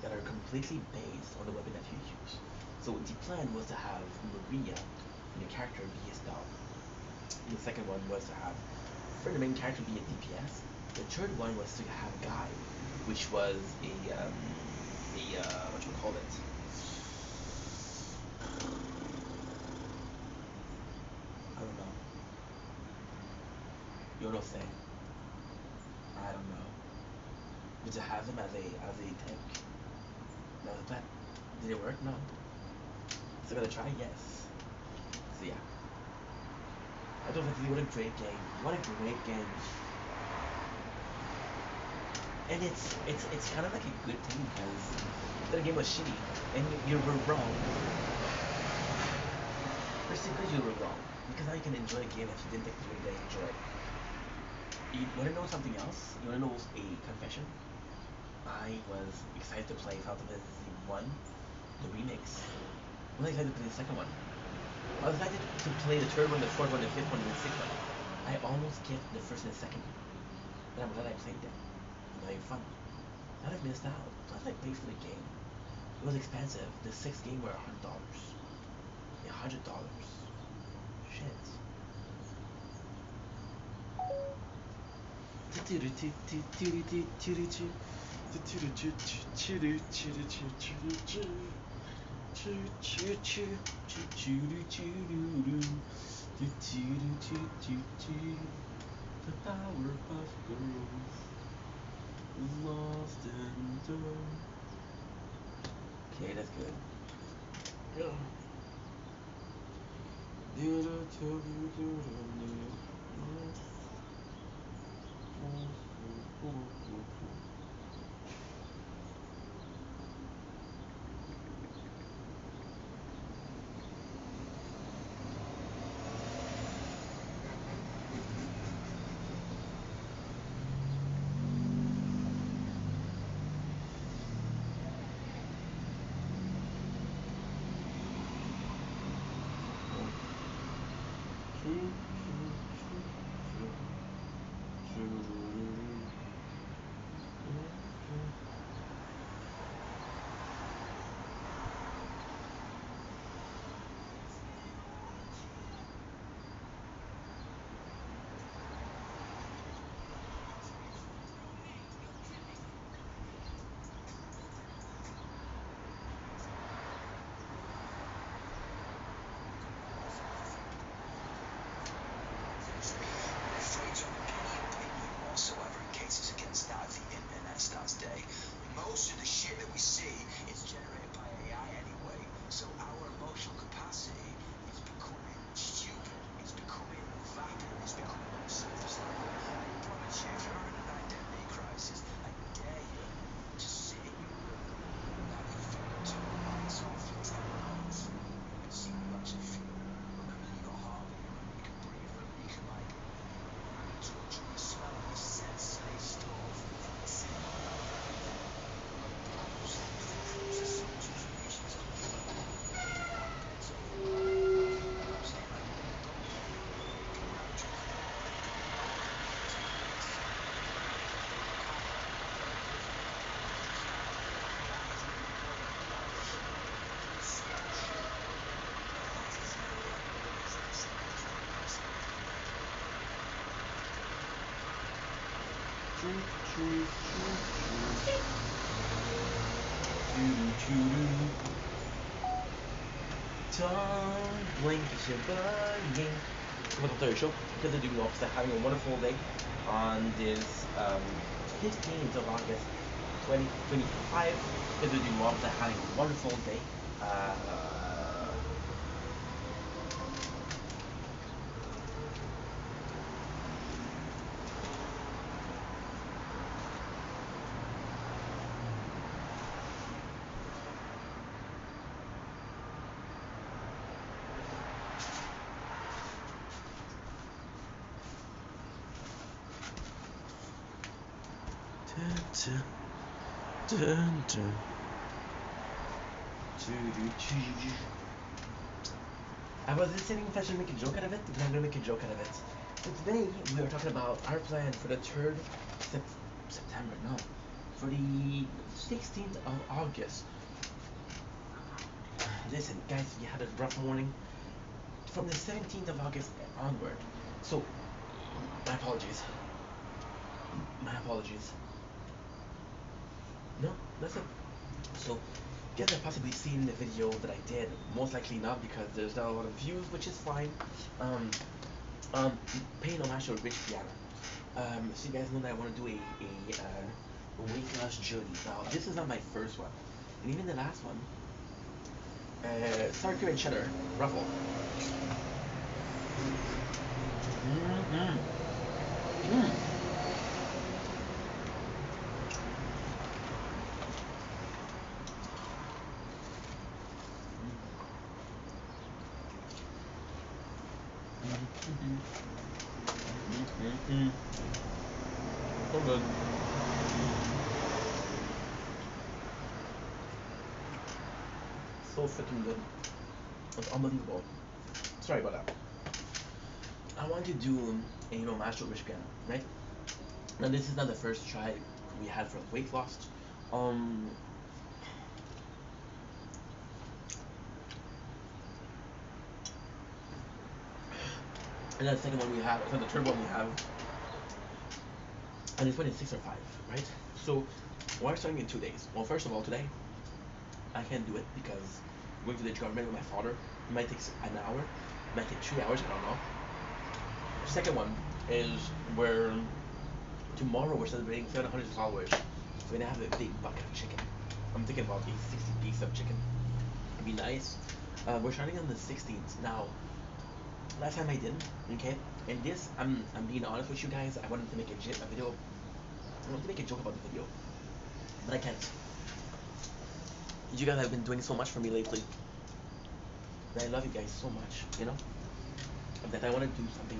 that are completely based on the weapon that you use. So the plan was to have Maria and the character be a spell. And the second one was to have for the main character be a DPS. The third one was to have Guy, which was a what you call it? I don't know. You know say. I don't know. But to have him as a tank. That was the plan. Did it work? No. Still gonna try? Yes. So yeah. I don't think what a great game. What a great game. And it's kind of like a good thing because the game was shitty and you were wrong. First because you were wrong. Because now you can enjoy a game that you didn't think you were gonna enjoy. You wanna know something else? You wanna know a confession? I was excited to play Final Fantasy 1, the remix. I was excited to play the second one. I was excited to play the third one, the fourth one, the fifth one, and the sixth one. I almost skipped the first and the second one. But I'm glad I played them. I'm having fun. Not I've missed out. Plus I paid for the game. It was expensive. The sixth game were $100. $100. Shit. The Powerpuff Girls is lost in time. Okay, that's good. Yeah. Don't blink, it's your bugging. Welcome to the show. Because they're doing off, having a wonderful day on this 15th of August 2025. Because they're doing off, having a wonderful day. Dun, dun. I was just saying if I should make a joke out of it, but I'm gonna make a joke out of it. So today we are talking about our plan for the 3rd September, no, for the 16th of August. Listen, guys, we had a rough morning from the 17th of August onward. So, my apologies. My apologies. No, that's it. So, you guys have possibly seen the video that I did. Most likely not, because there's not a lot of views, which is fine. Paying homage to Rich Piana. So you guys know that I want to do a weight loss journey. Now, this is not my first one, and even the last one. Sour cream and cheddar ruffle. So good. So freaking good. It's unbelievable. Sorry about that. I want to do a homage to Rich Piana, right? Now this is not the first try we had for weight loss. And then the second one we have, so the third one we have, and this one is 6 or 5, right? So we're starting in 2 days. Well, first of all, today I can't do it because I'm going to the government with my father. It might take an hour, it might take 3 hours, I don't know. The second one is where tomorrow we're celebrating 700 followers. We're gonna have a big bucket of chicken. I'm thinking about a 60 piece of chicken. It'd be nice. We're starting on the 16th. Now, last time I didn't, okay? And this, I'm being honest with you guys. I wanted to make a video. I wanted to make a joke about the video, but I can't. You guys have been doing so much for me lately. And I love you guys so much, you know? That I want to do something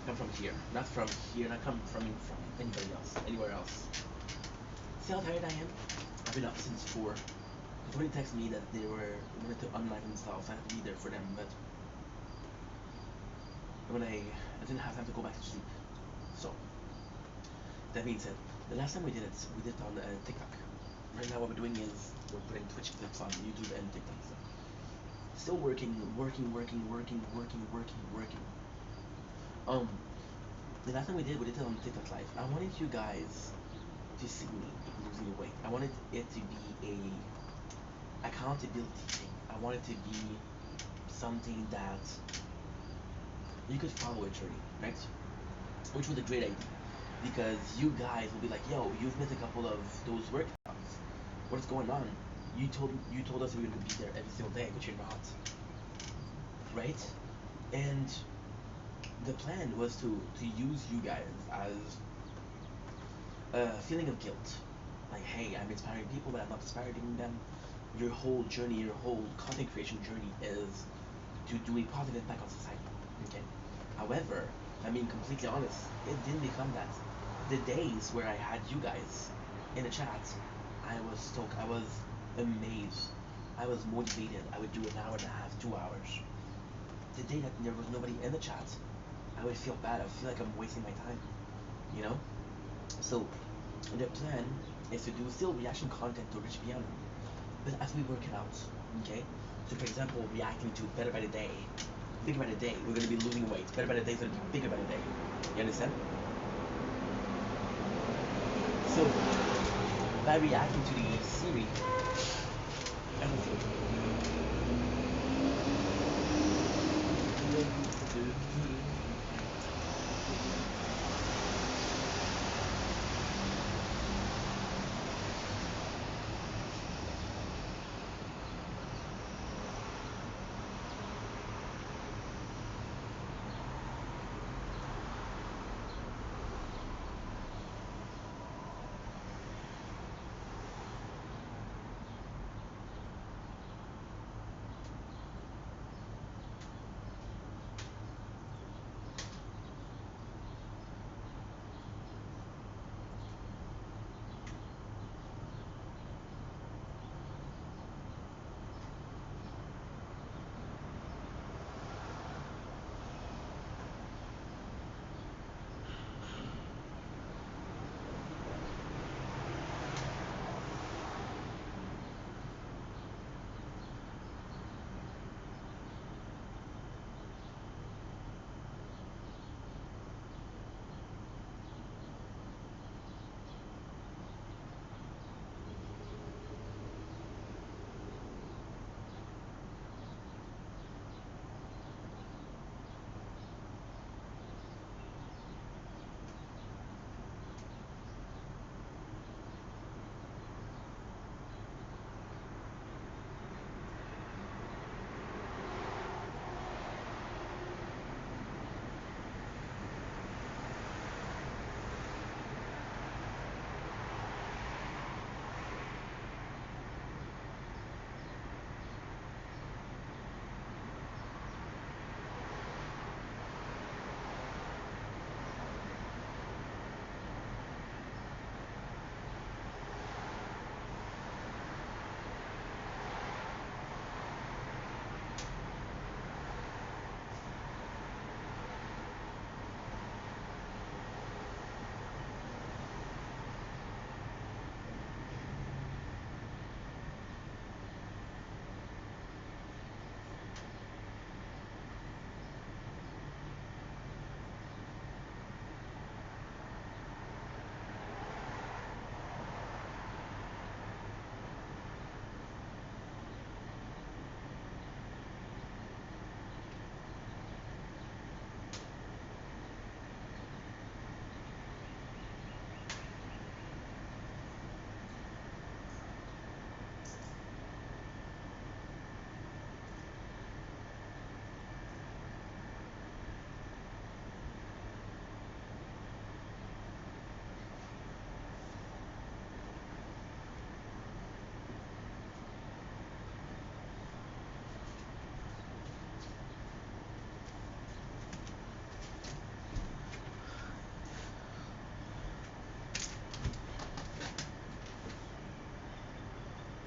come from here. Not from here, not come from anybody else, anywhere else. See how tired I am? I've been up since 4. Somebody texted me that they wanted to unlive themselves. I had to be there for them, but when I didn't have time to go back to sleep. So, that being said, the last time we did it on TikTok. Right now what we're doing is we're putting Twitch clips on YouTube and TikTok. So. Still working. The last time we did it on TikTok Live. I wanted you guys to see me losing weight. I wanted it to be a accountability thing. I wanted to be something that you could follow a journey, right? Which was a great idea. Because you guys will be like, yo, you've missed a couple of those workouts. What's going on? You told us we were gonna be there every single day, but you're not. Right? And the plan was to use you guys as a feeling of guilt. Like, hey, I'm inspiring people, but I'm not inspiring them. Your whole journey, your whole content creation journey is to do a positive impact on society. Okay. However, I'm being completely honest, it didn't become that. The days where I had you guys in the chat, I was stoked, I was amazed, I was motivated. I would do an hour and a half, 2 hours. The day that there was nobody in the chat, I would feel bad. I would feel like I'm wasting my time, you know? So, the plan is to do still reaction content to Rich Piana, but as we work it out, okay? So, for example, reacting to Better by the Day, Bigger by the Day, we're gonna be losing weight. Better by the Day is gonna be bigger by the day. You understand? So by reacting to the Siri, everything.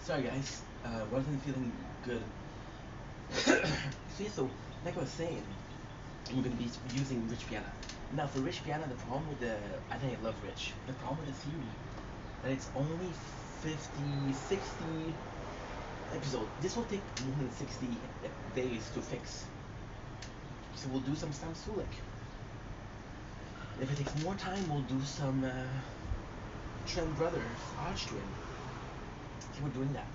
Sorry guys, wasn't feeling good. See, so like I was saying, we're gonna be using Rich Piana. Now for Rich Piana, the problem with the I think I love Rich. The problem with the theory that it's only 50, 60 episode. This will take more than 60 days to fix. So we'll do some Sam Sulek. If it takes more time, we'll do some Trent Brothers, Archwin. See, we're doing that.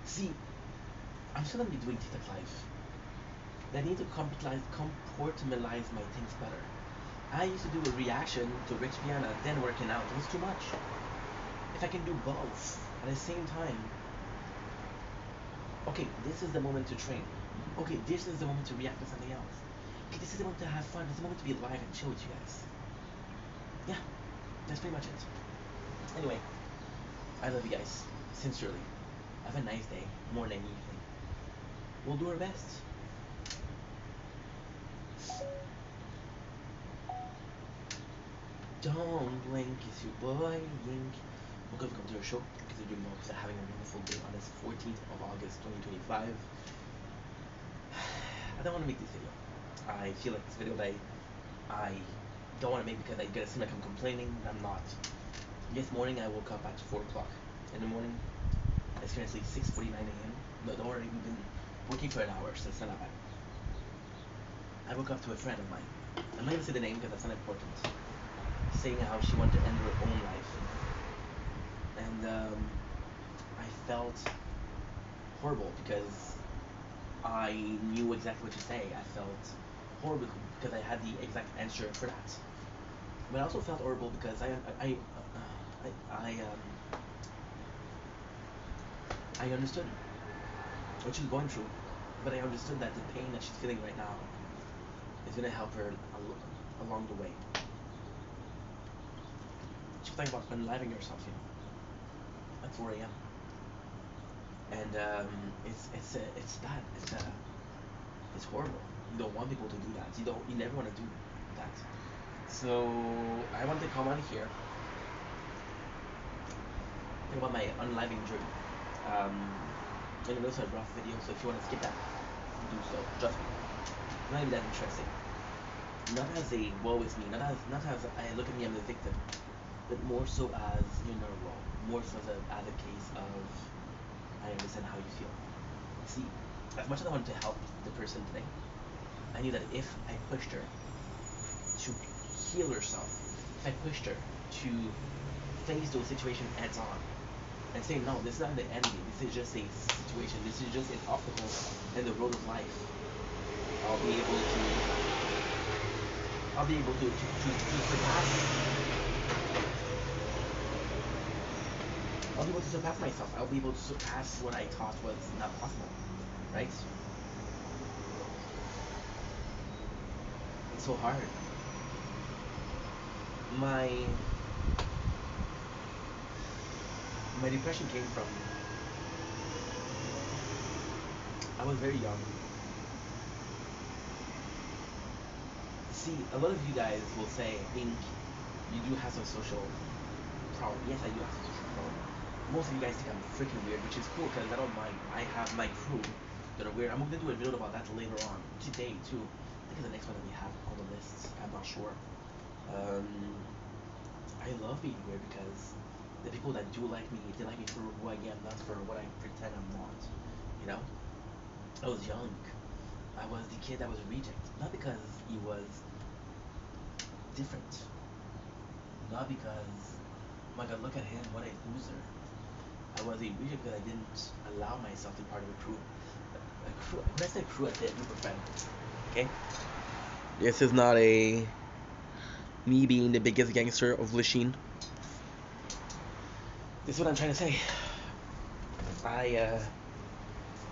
See, I'm still gonna be doing TikTok live. I need to compartmentalize my things better. I used to do a reaction to Rich Piana, then working out. It was too much. If I can do both at the same time, okay, this is the moment to train. Okay, this is the moment to react to something else. Okay, this is the moment to have fun. This is the moment to be live and chill with you guys. Yeah, that's pretty much it. Anyway, I love you guys, sincerely. Have a nice day, morning, evening. We'll do our best. Don't blink, it's your boy Link. Welcome to our show because you're doing well, because having a wonderful day on this 14th of August 2025. I don't want to make this video. I feel like this video that I don't want to make because I get it seem like I'm complaining. I'm not. This morning I woke up at 4 o'clock in the morning. It's currently 6:49 a.m. No, don't worry, we've been working for an hour, so it's not that bad. I woke up to a friend of mine. I'm not gonna say the name because that's not important. Saying how she wanted to end her own life. and I felt horrible because I knew exactly what to say. I felt horrible because I had the exact answer for that. But I also felt horrible because I understood what she's going through, but I understood that the pain that she's feeling right now is gonna help her along the way. She was talking about unliving herself, at 4 a.m. And it's bad. It's horrible. You don't want people to do that. You never want to do that. So I want to come on here talk about my unliving journey. Um, and it was a rough video, so if you want to skip that, do so. Trust me, it's not even that interesting. Not as a woe is me, not as I look at me, I'm the victim, but more so as you're not wrong. More so as a case of I understand how you feel. See, as much as I wanted to help the person today, I knew that if I pushed her to heal herself, if I pushed her to face those situations heads on and say, no, this is not the enemy, this is just a situation, this is just an obstacle in the road of life, I'll be able to surpass I'll be able to surpass myself. I'll be able to surpass what I thought was not possible. Right? It's so hard. My depression came from I was very young. See, a lot of you guys will say, I think you do have some social problem. Yes, I do have some social problem. Most of you guys think I'm freaking weird, which is cool because I don't mind. I have my crew that are weird. I'm gonna do a video about that later on today too. I think it's the next one that we have on the list. I'm not sure. I love being weird because the people that do like me, they like me for who I am, not for what I pretend I'm not. You know? I was young. I was the kid that was a reject. Not because he was different. Not because, oh my god, look at him, what a loser. I was a reject because I didn't allow myself to be part of a crew. When I say crew, I say a group of friends. Okay? This is not a me being the biggest gangster of Lachine. This is what I'm trying to say.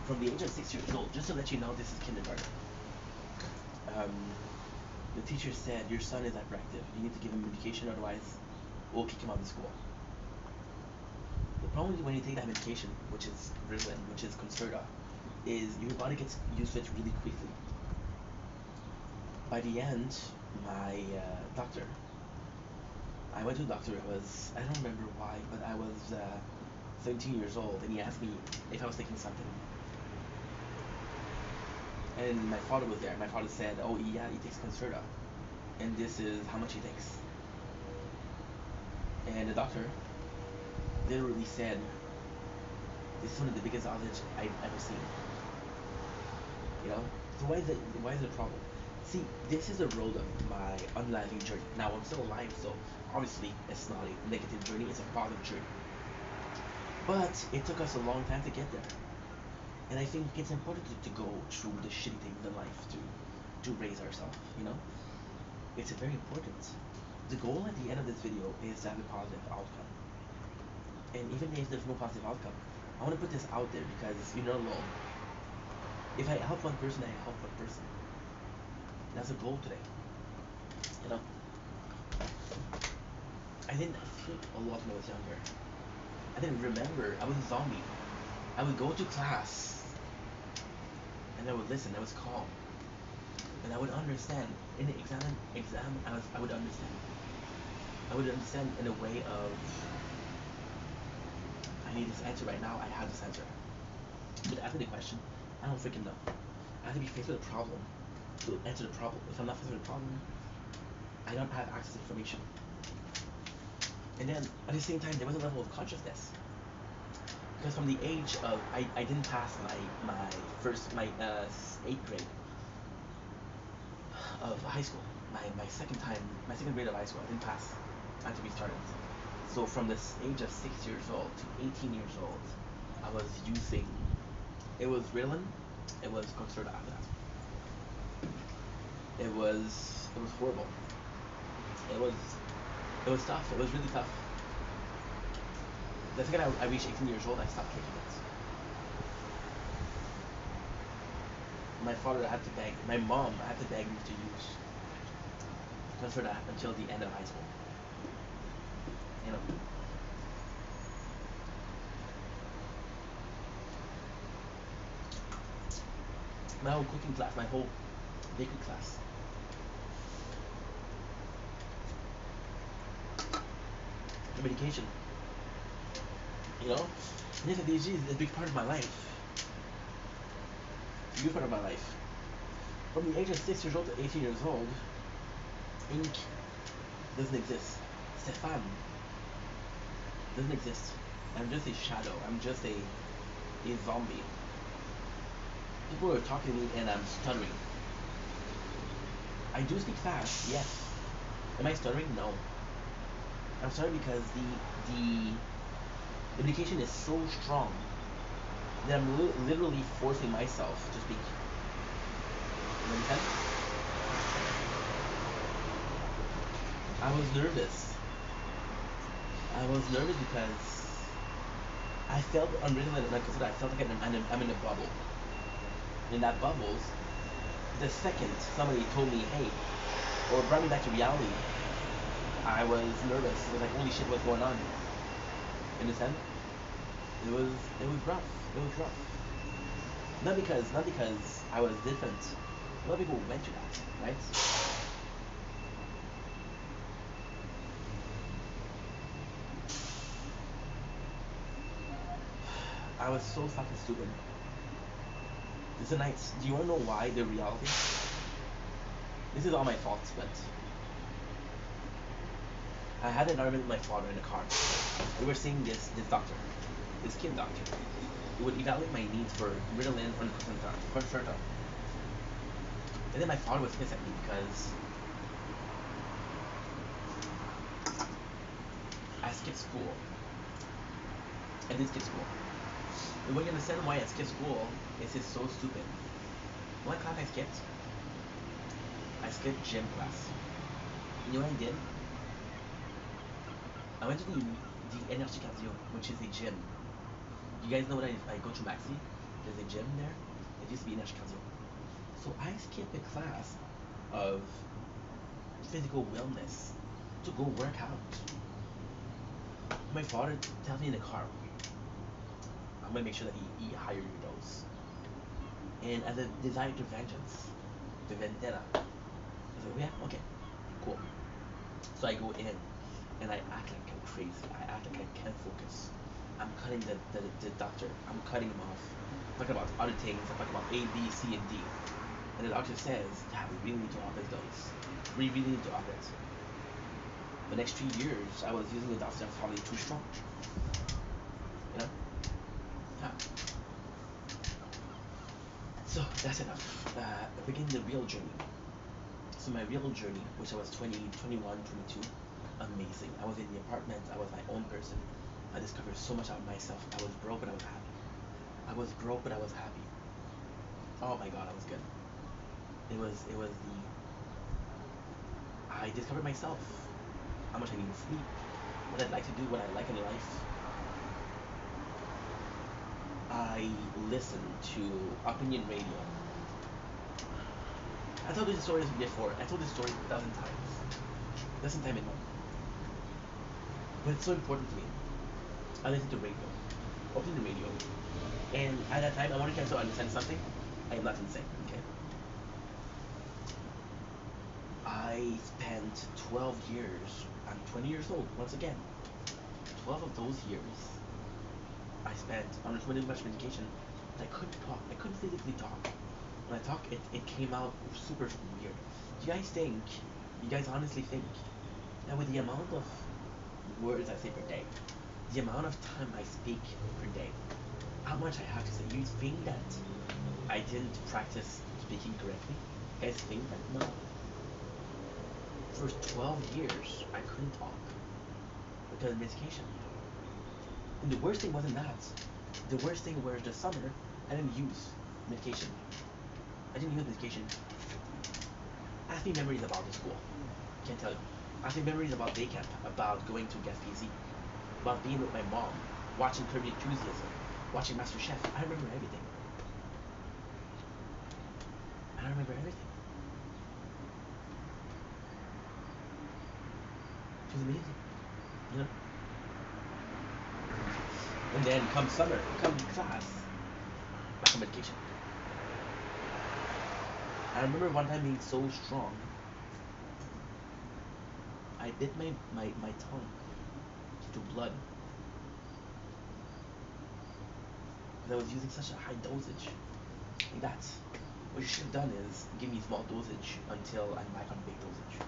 From the age of 6 years old, just to let you know, this is kindergarten. The teacher said, your son is hyperactive. You need to give him medication, otherwise we'll kick him out of school. The problem is when you take that medication, which is Ritalin, which is Concerta, is your body gets used to it really quickly. By the end, my doctor, I went to the doctor, I don't remember why, but I was 17 years old, and he asked me if I was taking something. And my father was there. My father said, oh yeah, he takes Concerta, and this is how much he takes. And the doctor literally said, this is one of the biggest odds I've ever seen. You know? So why is it a problem? See, this is the road of my unliving journey. Now I'm still alive, so obviously it's not a negative journey, it's a positive journey. But it took us a long time to get there. And I think it's important to go through the shitty things in life to raise ourselves, you know? It's very important. The goal at the end of this video is to have a positive outcome. And even if there's no positive outcome, I want to put this out there because you're not alone. If I help one person, I help one person. That's a goal today. You know? I didn't think a lot when I was younger. I didn't remember. I was a zombie. I would go to class and I would listen. I was calm. And I would understand. In the exam I would understand. I would understand in a way of I need this answer right now, I have this answer. But after the question, I don't freaking know. I have to be faced with a problem to answer the problem. If I'm not faced with a problem, I don't have access to information. And then at the same time there was a level of consciousness. Because from the age of I didn't pass my 8th grade of high school. My second grade of high school, I didn't pass. I had to restart it. So from this age of 6 years old to 18 years old, I was using. It was Ritalin. It was Concerta after that. It was horrible. It was it was tough. It was really tough. The second I reached 18 years old, I stopped taking it. My father had to beg. My mom had to beg me to use Concerta until the end of high school. You know, my whole cooking class, my whole bakery class, the medication. You know, and ADHD is a big part of my life. It's a big part of my life. From the age of 6 years old to 18 years old, ink doesn't exist. Stefan doesn't exist. I'm just a shadow. I'm just a zombie. People are talking to me and I'm stuttering. I do speak fast, yes. Am I stuttering? No. I'm stuttering because the medication is so strong that I'm literally forcing myself to speak. You understand? I was nervous. I was nervous because I felt unreasonable because I felt like I'm in a bubble. In that bubbles, the second somebody told me, hey, or brought me back to reality, I was nervous. It was like, holy shit, what's going on? You understand? It was it was rough. It was rough. Not because I was different. A lot of people went to that, right? I was so fucking stupid. This is night. Do you wanna know why the reality? This is all my fault, but I had an argument with my father in the car. We were seeing this doctor, this skin doctor. He would evaluate my needs for Ritalin and Concerta. And then my father was pissed at me because I skipped school. I did skip school. And when you understand why I skipped school, it's just so stupid. One class I skipped, I skipped gym class. You know what I did? I went to the Energy Cardio, which is a gym. You guys know what I go to Maxi? There's a gym there. It used to be Energy Cardio. So I skipped a class of physical wellness to go work out. My father tells me in the car, I'm gonna make sure that he hire your dose. And as a desire to vengeance, the vendetta, I said, oh, yeah, okay, cool. So I go in and I act like I'm crazy. I act like I can't focus. I'm cutting the doctor. I'm cutting him off. I'm talking about other things. I'm talking about A, B, C, and D. And the doctor says, yeah, we really need to off this dose. We really need to off it. The next 3 years, I was using the dose that was probably too strong. You know? Yeah. So that's enough. Begin the real journey. So my real journey, which I was 20, 21, 22, amazing. I was in the apartment. I was my own person. I discovered so much about myself. I was broke, but I was happy. I was broke, but I was happy. Oh my god, I was good. It was the I discovered myself. How much I need sleep. What I'd like to do. What I like in life. I listened to opinion radio. I told this story before. I told this story 1,000 times. Doesn't time enough. But it's so important to me. I listened to radio. Open the radio. And at that time, I wanted you guys to understand something. I am not insane, okay? I spent 12 years. I'm 20 years old, once again. 12 of those years, I spent on too much medication. I couldn't talk. I couldn't physically talk. When I talk, it came out super weird. Do you guys think, you guys honestly think, that with the amount of words I say per day, the amount of time I speak per day, how much I have to say, you think that I didn't practice speaking correctly? You guys think that? No. For 12 years, I couldn't talk. because of medication. And the worst thing wasn't that. The worst thing was the summer I didn't use medication. I didn't use medication. Ask me memories about the school. Can't tell you. Ask me memories about day camp, about going to Gaspésie, about being with my mom, watching Kirby Enthusiasm, watching Master Chef. I remember everything. I remember everything. It was amazing. You know? And then come summer, come class, back on medication. I remember one time being so strong, I bit my tongue to blood because I was using such a high dosage. Like that. What you should have done is give me small dosage until I'm back on big dosage.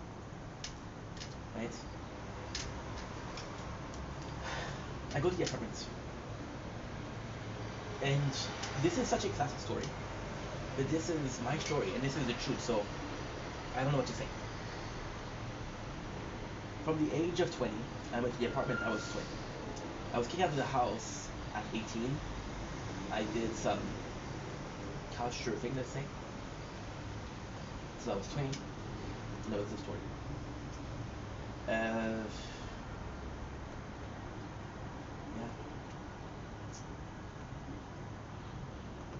Right? I go to the apartment. And this is such a classic story. But this is my story and this is the truth, so I don't know what to say. From the age of 20, I went to the apartment, I was 20. I was kicked out of the house at 18. I did some couch surfing, let's say. So I was 20, and that was the story. Yeah.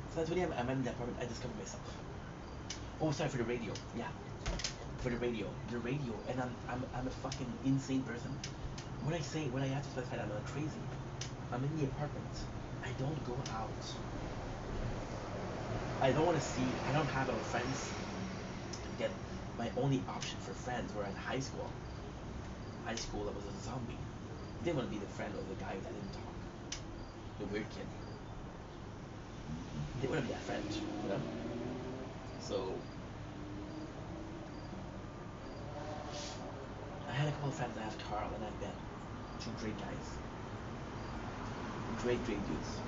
So that's when I'm in the apartment, I discovered myself. Oh, sorry, for the radio. Yeah. For the radio. The radio. And I'm a fucking insane person. When I have to specify that I'm not crazy, I'm in the apartment. I don't go out. I don't want to see, I don't have other friends. Again, my only option for friends were in high school. High school, I was a zombie. I didn't want to be the friend of the guy that didn't talk. The weird kid. I didn't want to be that friend, you know? So, I had a couple of friends. I have Carl and I have Ben. Two great guys. Great dudes.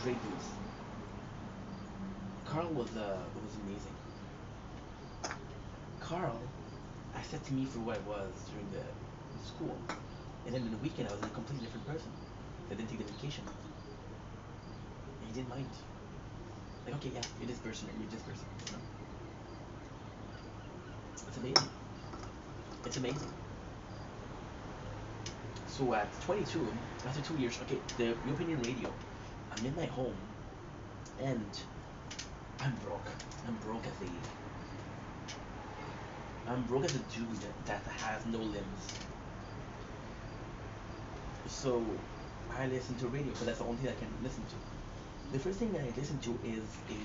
Great dudes. Carl was amazing. Carl accepted me for what I was during the school, and then in the weekend I was a completely different person. I didn't take the medication, and he didn't mind. Like, okay, yeah, you're this person, or you're this person. You know? It's amazing. It's amazing. So at 22, after 2 years, okay, the Opinion Radio, I'm in my home, and I'm broke. I'm broke as a I'm broke as a dude that has no limbs. So I listen to radio because that's the only thing I can listen to. The first thing that I listen to is a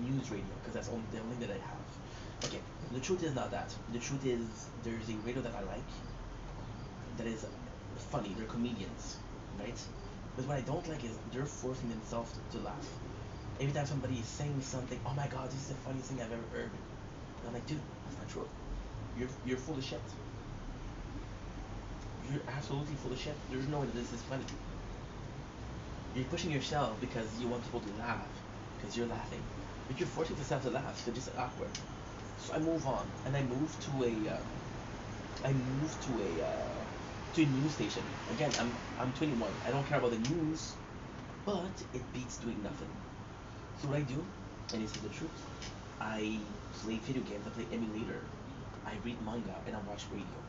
news radio because that's the only thing that I have. Okay, the truth is not that. The truth is there's a radio that I like that is funny. They're comedians, right? But what I don't like is they're forcing themselves to laugh. Every time somebody is saying something, oh my god, this is the funniest thing I've ever heard. And I'm like, dude, that's not true. You're full of shit. You're absolutely full of shit. There's no way that this is funny. You're pushing yourself because you want people to laugh, because you're laughing, but you're forcing yourself to laugh. So just awkward. So I move on, and I moved to a news station. Again, I'm 21. I don't care about the news, but it beats doing nothing. So what I do, and this is the truth, I play video games. I play emulator. I read manga, and I watch radio.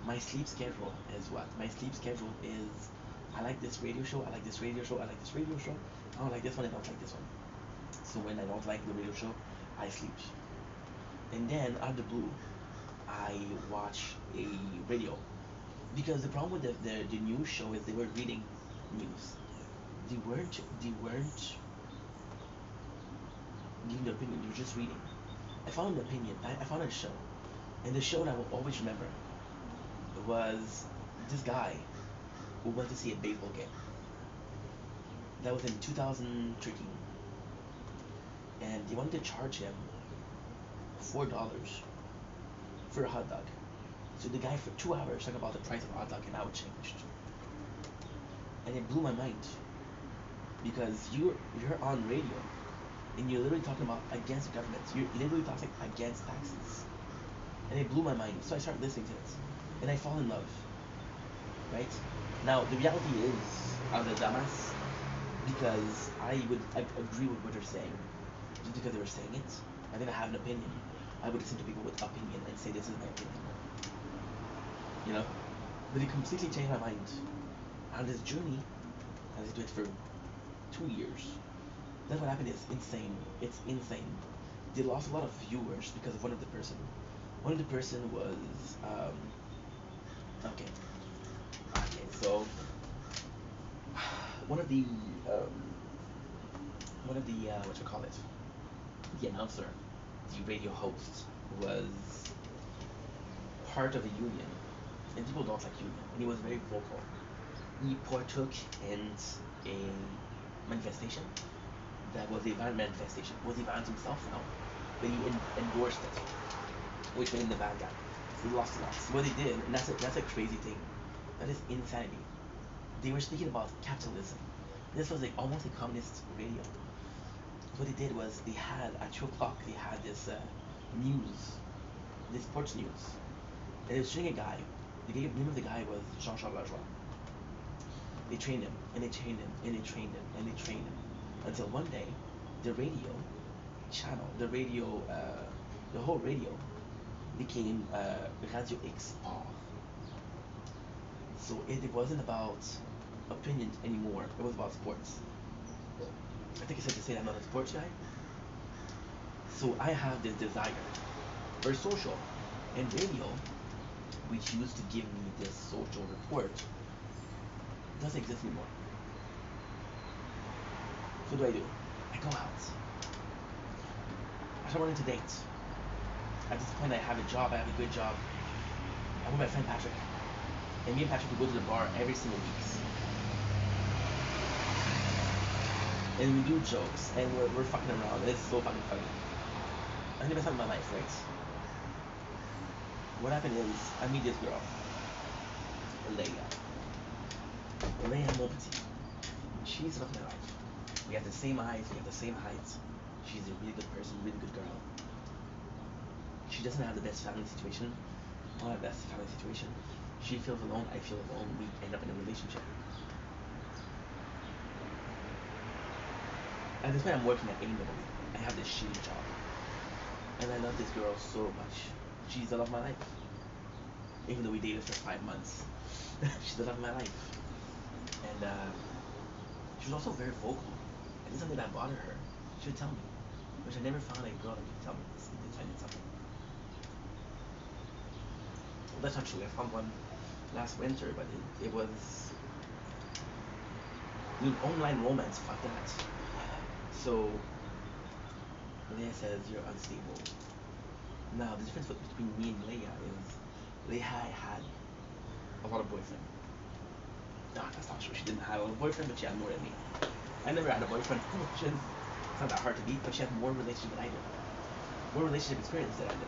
My sleep schedule is what? My sleep schedule is I like this radio show, I like this radio show, I like this radio show. I don't like this one, I don't like this one. So when I don't like the radio show, I sleep. And then out of the blue, I watch a radio. Because the problem with the news show is they were reading news. They weren't giving their opinion, they were just reading. I found an opinion, I found a show. And the show that I will always remember was this guy who went to see a baseball game. That was in 2013, and they wanted to charge him $4 for a hot dog. So the guy for 2 hours talked about the price of a hot dog and how it changed, and it blew my mind because you're on radio and you're literally talking about against the government. You're literally talking against taxes, and it blew my mind. So I started listening to it. and I fall in love, right? Now the reality is, I was a dumbass because I agree with what they're saying, just because they were saying it. I didn't have an opinion. I would listen to people with opinion and say this is my opinion, you know. But it completely changed my mind. On this journey, I was doing it for 2 years. Then what happened is insane. It's insane. They lost a lot of viewers because of one of the person. One of the person was okay. Okay, so one of the um, one of the what you call it, the announcer, the radio host was part of a union, and people don't like union, and he was very vocal. He partook in a manifestation that was a van manifestation. Was he banned himself? No, but he endorsed it, which made him the bad guy. So he lost a lot. So what they did, and that's a crazy thing. That is insanity. They were speaking about capitalism. This was like almost a communist radio. So what they did was they had at 2 o'clock they had this news, this sports news, and they was showing a guy. The name of the guy was Jean-Charles Lajoie. They trained him and they trained him and they trained him and they trained him until one day the radio channel, the whole radio became Radio X Sport. So it wasn't about opinions anymore. It was about sports. I think it's safe to say I'm not a sports guy. So I have this desire for social and radio, which used to give me this social report, doesn't exist anymore. So what do? I go out. I start wanting to date. At this point, I have a job. I have a good job. I'm with my friend Patrick, and me and Patrick would go to the bar every single week, and we do jokes, and we're fucking around. It's so fucking funny. I never thought in my life, right? What happened is I meet this girl, Leia. Leia Mopti. She's love my life. We have the same eyes, we have the same height. She's a really good person, really good girl. She doesn't have the best family situation, not the best family situation. She feels alone, I feel alone. We end up in a relationship. At this point, I'm working at AMW. I have this shitty job, and I love this girl so much. She's the love of my life. Even though we dated for 5 months, she's the love of my life. And she was also very vocal. I did something that bothered her. She would tell me, which I never found a girl that could tell me this if I did something. Well, that's not true. I found one last winter, but it was online romance. Fuck that. So Leia says you're unstable. Now the difference between me and Leia is Leia had a lot of boyfriend. No, that's not true. She didn't have a boyfriend, but she had more than me. I never had a boyfriend, which is it's not that hard to beat, but she had more relationship than I did. More relationship experience than I did.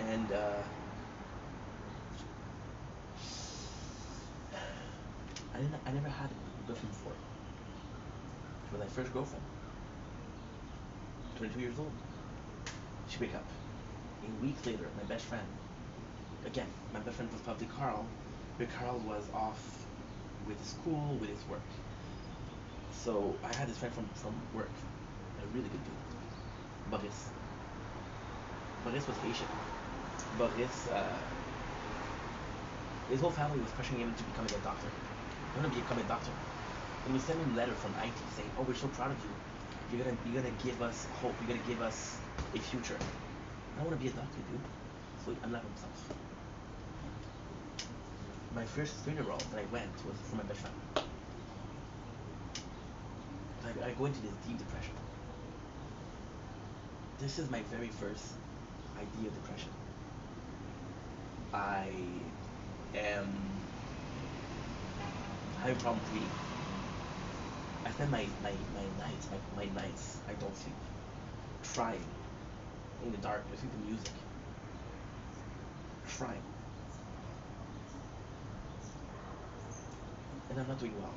And I never had a girlfriend before. She was my first girlfriend. 22 years old. She break up. A week later, my best friend. Again, my best friend was probably Carl, but Carl was off with his school, with his work. So I had this friend from work, a really good dude, Boris. Boris was Haitian. Boris, his whole family was pressuring him into becoming a doctor. I want to become a doctor. And we sent him a letter from IT saying, "Oh, we're so proud of you. You're gonna give us hope. You're gonna give us a future." I don't want to be a doctor, dude. So I'm not himself. My first funeral that I went was for my best friend. I go into this deep depression. This is my very first idea of depression. I am having problems breathing. I spend my nights, I don't sleep, trying in the dark, listening to music, trying, and I'm not doing well.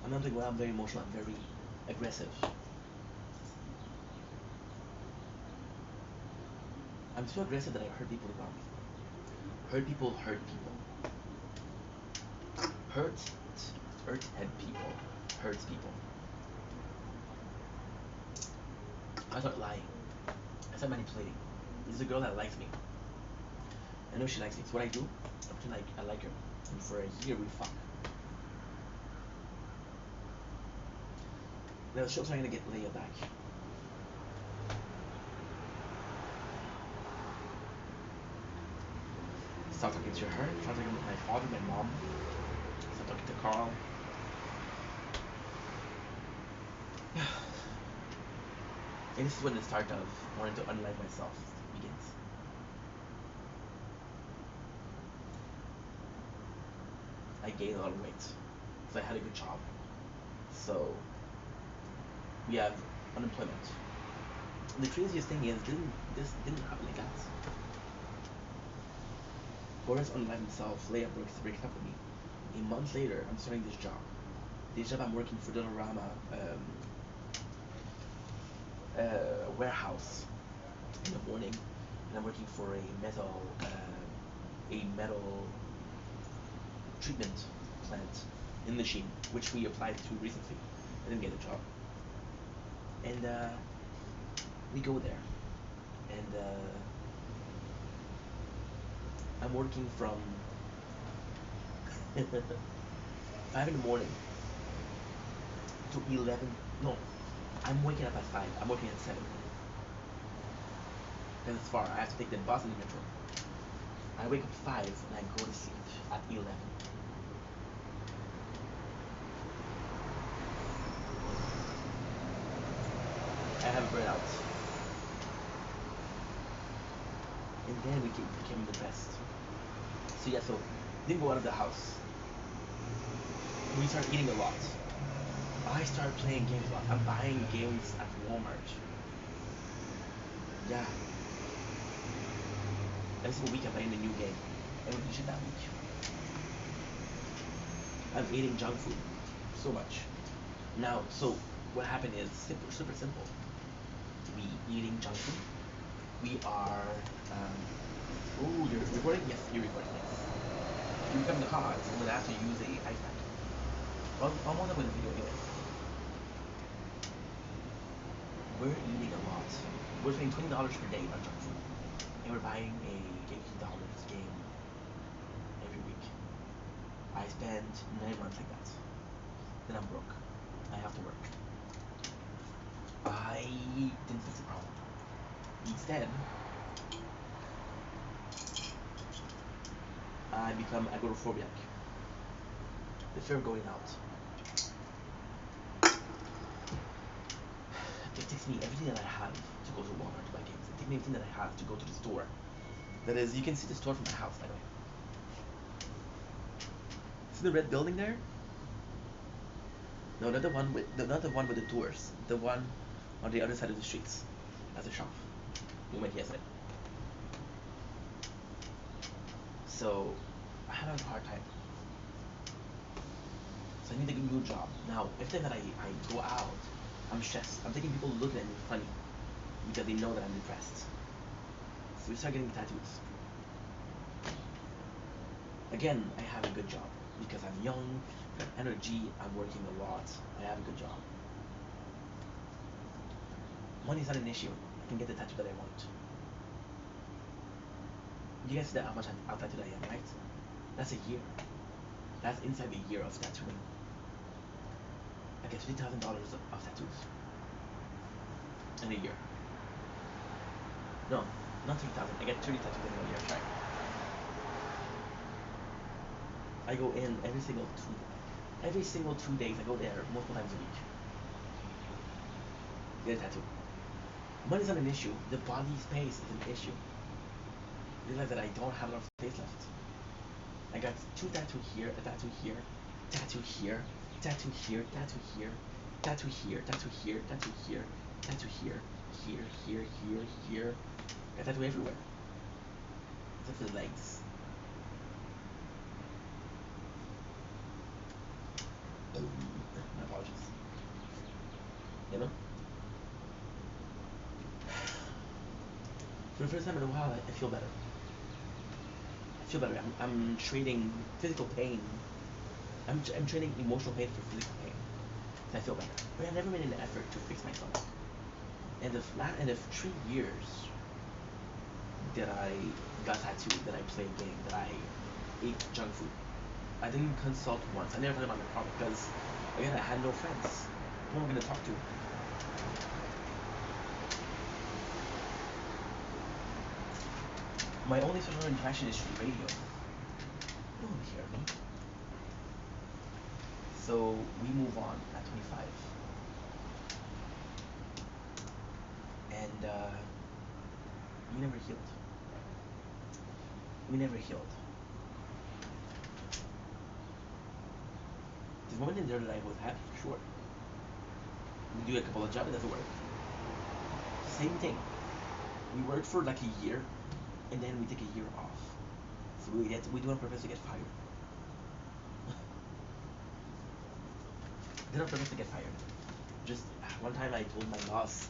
I'm not doing well, I'm very emotional, I'm very aggressive. I'm so aggressive that I hurt people around me. Hurt people hurt people. Hurt, hurt head people hurts people. I start lying. I start manipulating. There's a girl that likes me. I know she likes me. So what I do, I pretend like I like her. And for a year we fuck. Now the show's not gonna get laid back. Start talking to her, start talking with my father, my mom, start talking to Carl. And this is when the start of wanting to unlike myself begins. I gained a lot of weight. So I had a good job. So we have unemployment. And the craziest thing is this didn't happen like that. Boris unlike himself, Leia breaks up with me. A month later, I'm starting this job. This job I'm working for Dollarama warehouse in the morning, and I'm working for a metal treatment plant in the Sheen, which we applied to recently. I didn't get a job, and we go there, and I'm working from 5 in the morning to 11. No, I'm waking up at 5. I'm working at 7 because it's far. I have to take the bus and the metro. I wake up at 5 and I go to sleep at 11. I have a burnout. And then we became the best. So yeah, so didn't go out of the house. We start eating a lot. I start playing games a lot. I'm buying games at Walmart. Yeah. Every single week I'm buying a new game. And we finish it that week. I'm eating junk food. So much. Now, so what happened is super simple. We eating junk food. We are. Oh, you're recording? Yes, you're recording. Yes. You become the cause. I'm gonna have to use a ice pack. Well, I'm on with the video anyway. We're eating a lot. We're spending $20 per day on junk food, and we're buying a $80 game every week. I spend 9 months like that. Then I'm broke. I have to work. I didn't fix the problem. Instead, I become agoraphobic. The fear of going out. It takes me everything that I have to go to Walmart to buy games. It takes me everything that I have to go to the store. That is, you can see the store from my house, by the way. See the red building there? No, not the one with the doors. The one on the other side of the streets. That's a shop. We went yesterday. So I have a hard time. So I need a new job. Now, every time that I go out, I'm stressed. I'm thinking people looking at me funny because they know that I'm depressed. So we start getting tattoos. Again, I have a good job because I'm young, got energy, I'm working a lot. I have a good job. Money's not an issue. I can get the tattoo that I want. You guys see that how much how tattooed I am, right? That's a year. That's inside the year of tattooing. I get $50,000 of tattoos in a year. No, not 30,000. I get 30 tattoos in a year. Sorry. I go in every single 2 days. I go there multiple times a week. Get a tattoo. Money's not an issue. The body space is an issue. Realize that I don't have enough space left. I got 2 tattoos here, a tattoo here, tattoo here, tattoo here, tattoo here, tattoo here, tattoo here, tattoo here, tattoo here, here. Got tattoo everywhere. Except for the legs. My apologies. You know? For the first time in a while, I feel better. I feel better. I'm trading physical pain. I'm trading emotional pain for physical pain. So I feel better. But I never made an effort to fix myself. And if 3 years that I got tattooed, that I played game, that I ate junk food, I didn't consult once. I never thought about my problem because, again, I had no friends. Who am I gonna talk to? My only social interaction is through radio. No one hear me. So we move on at 25, and we never healed. We never healed. There's moment in there that I was happy for sure. We do a couple of jobs, it doesn't work. Same thing. We work for like a year, and then we take a year off. So we do it on purpose to get fired. Did on purpose to get fired. Just one time I told my boss,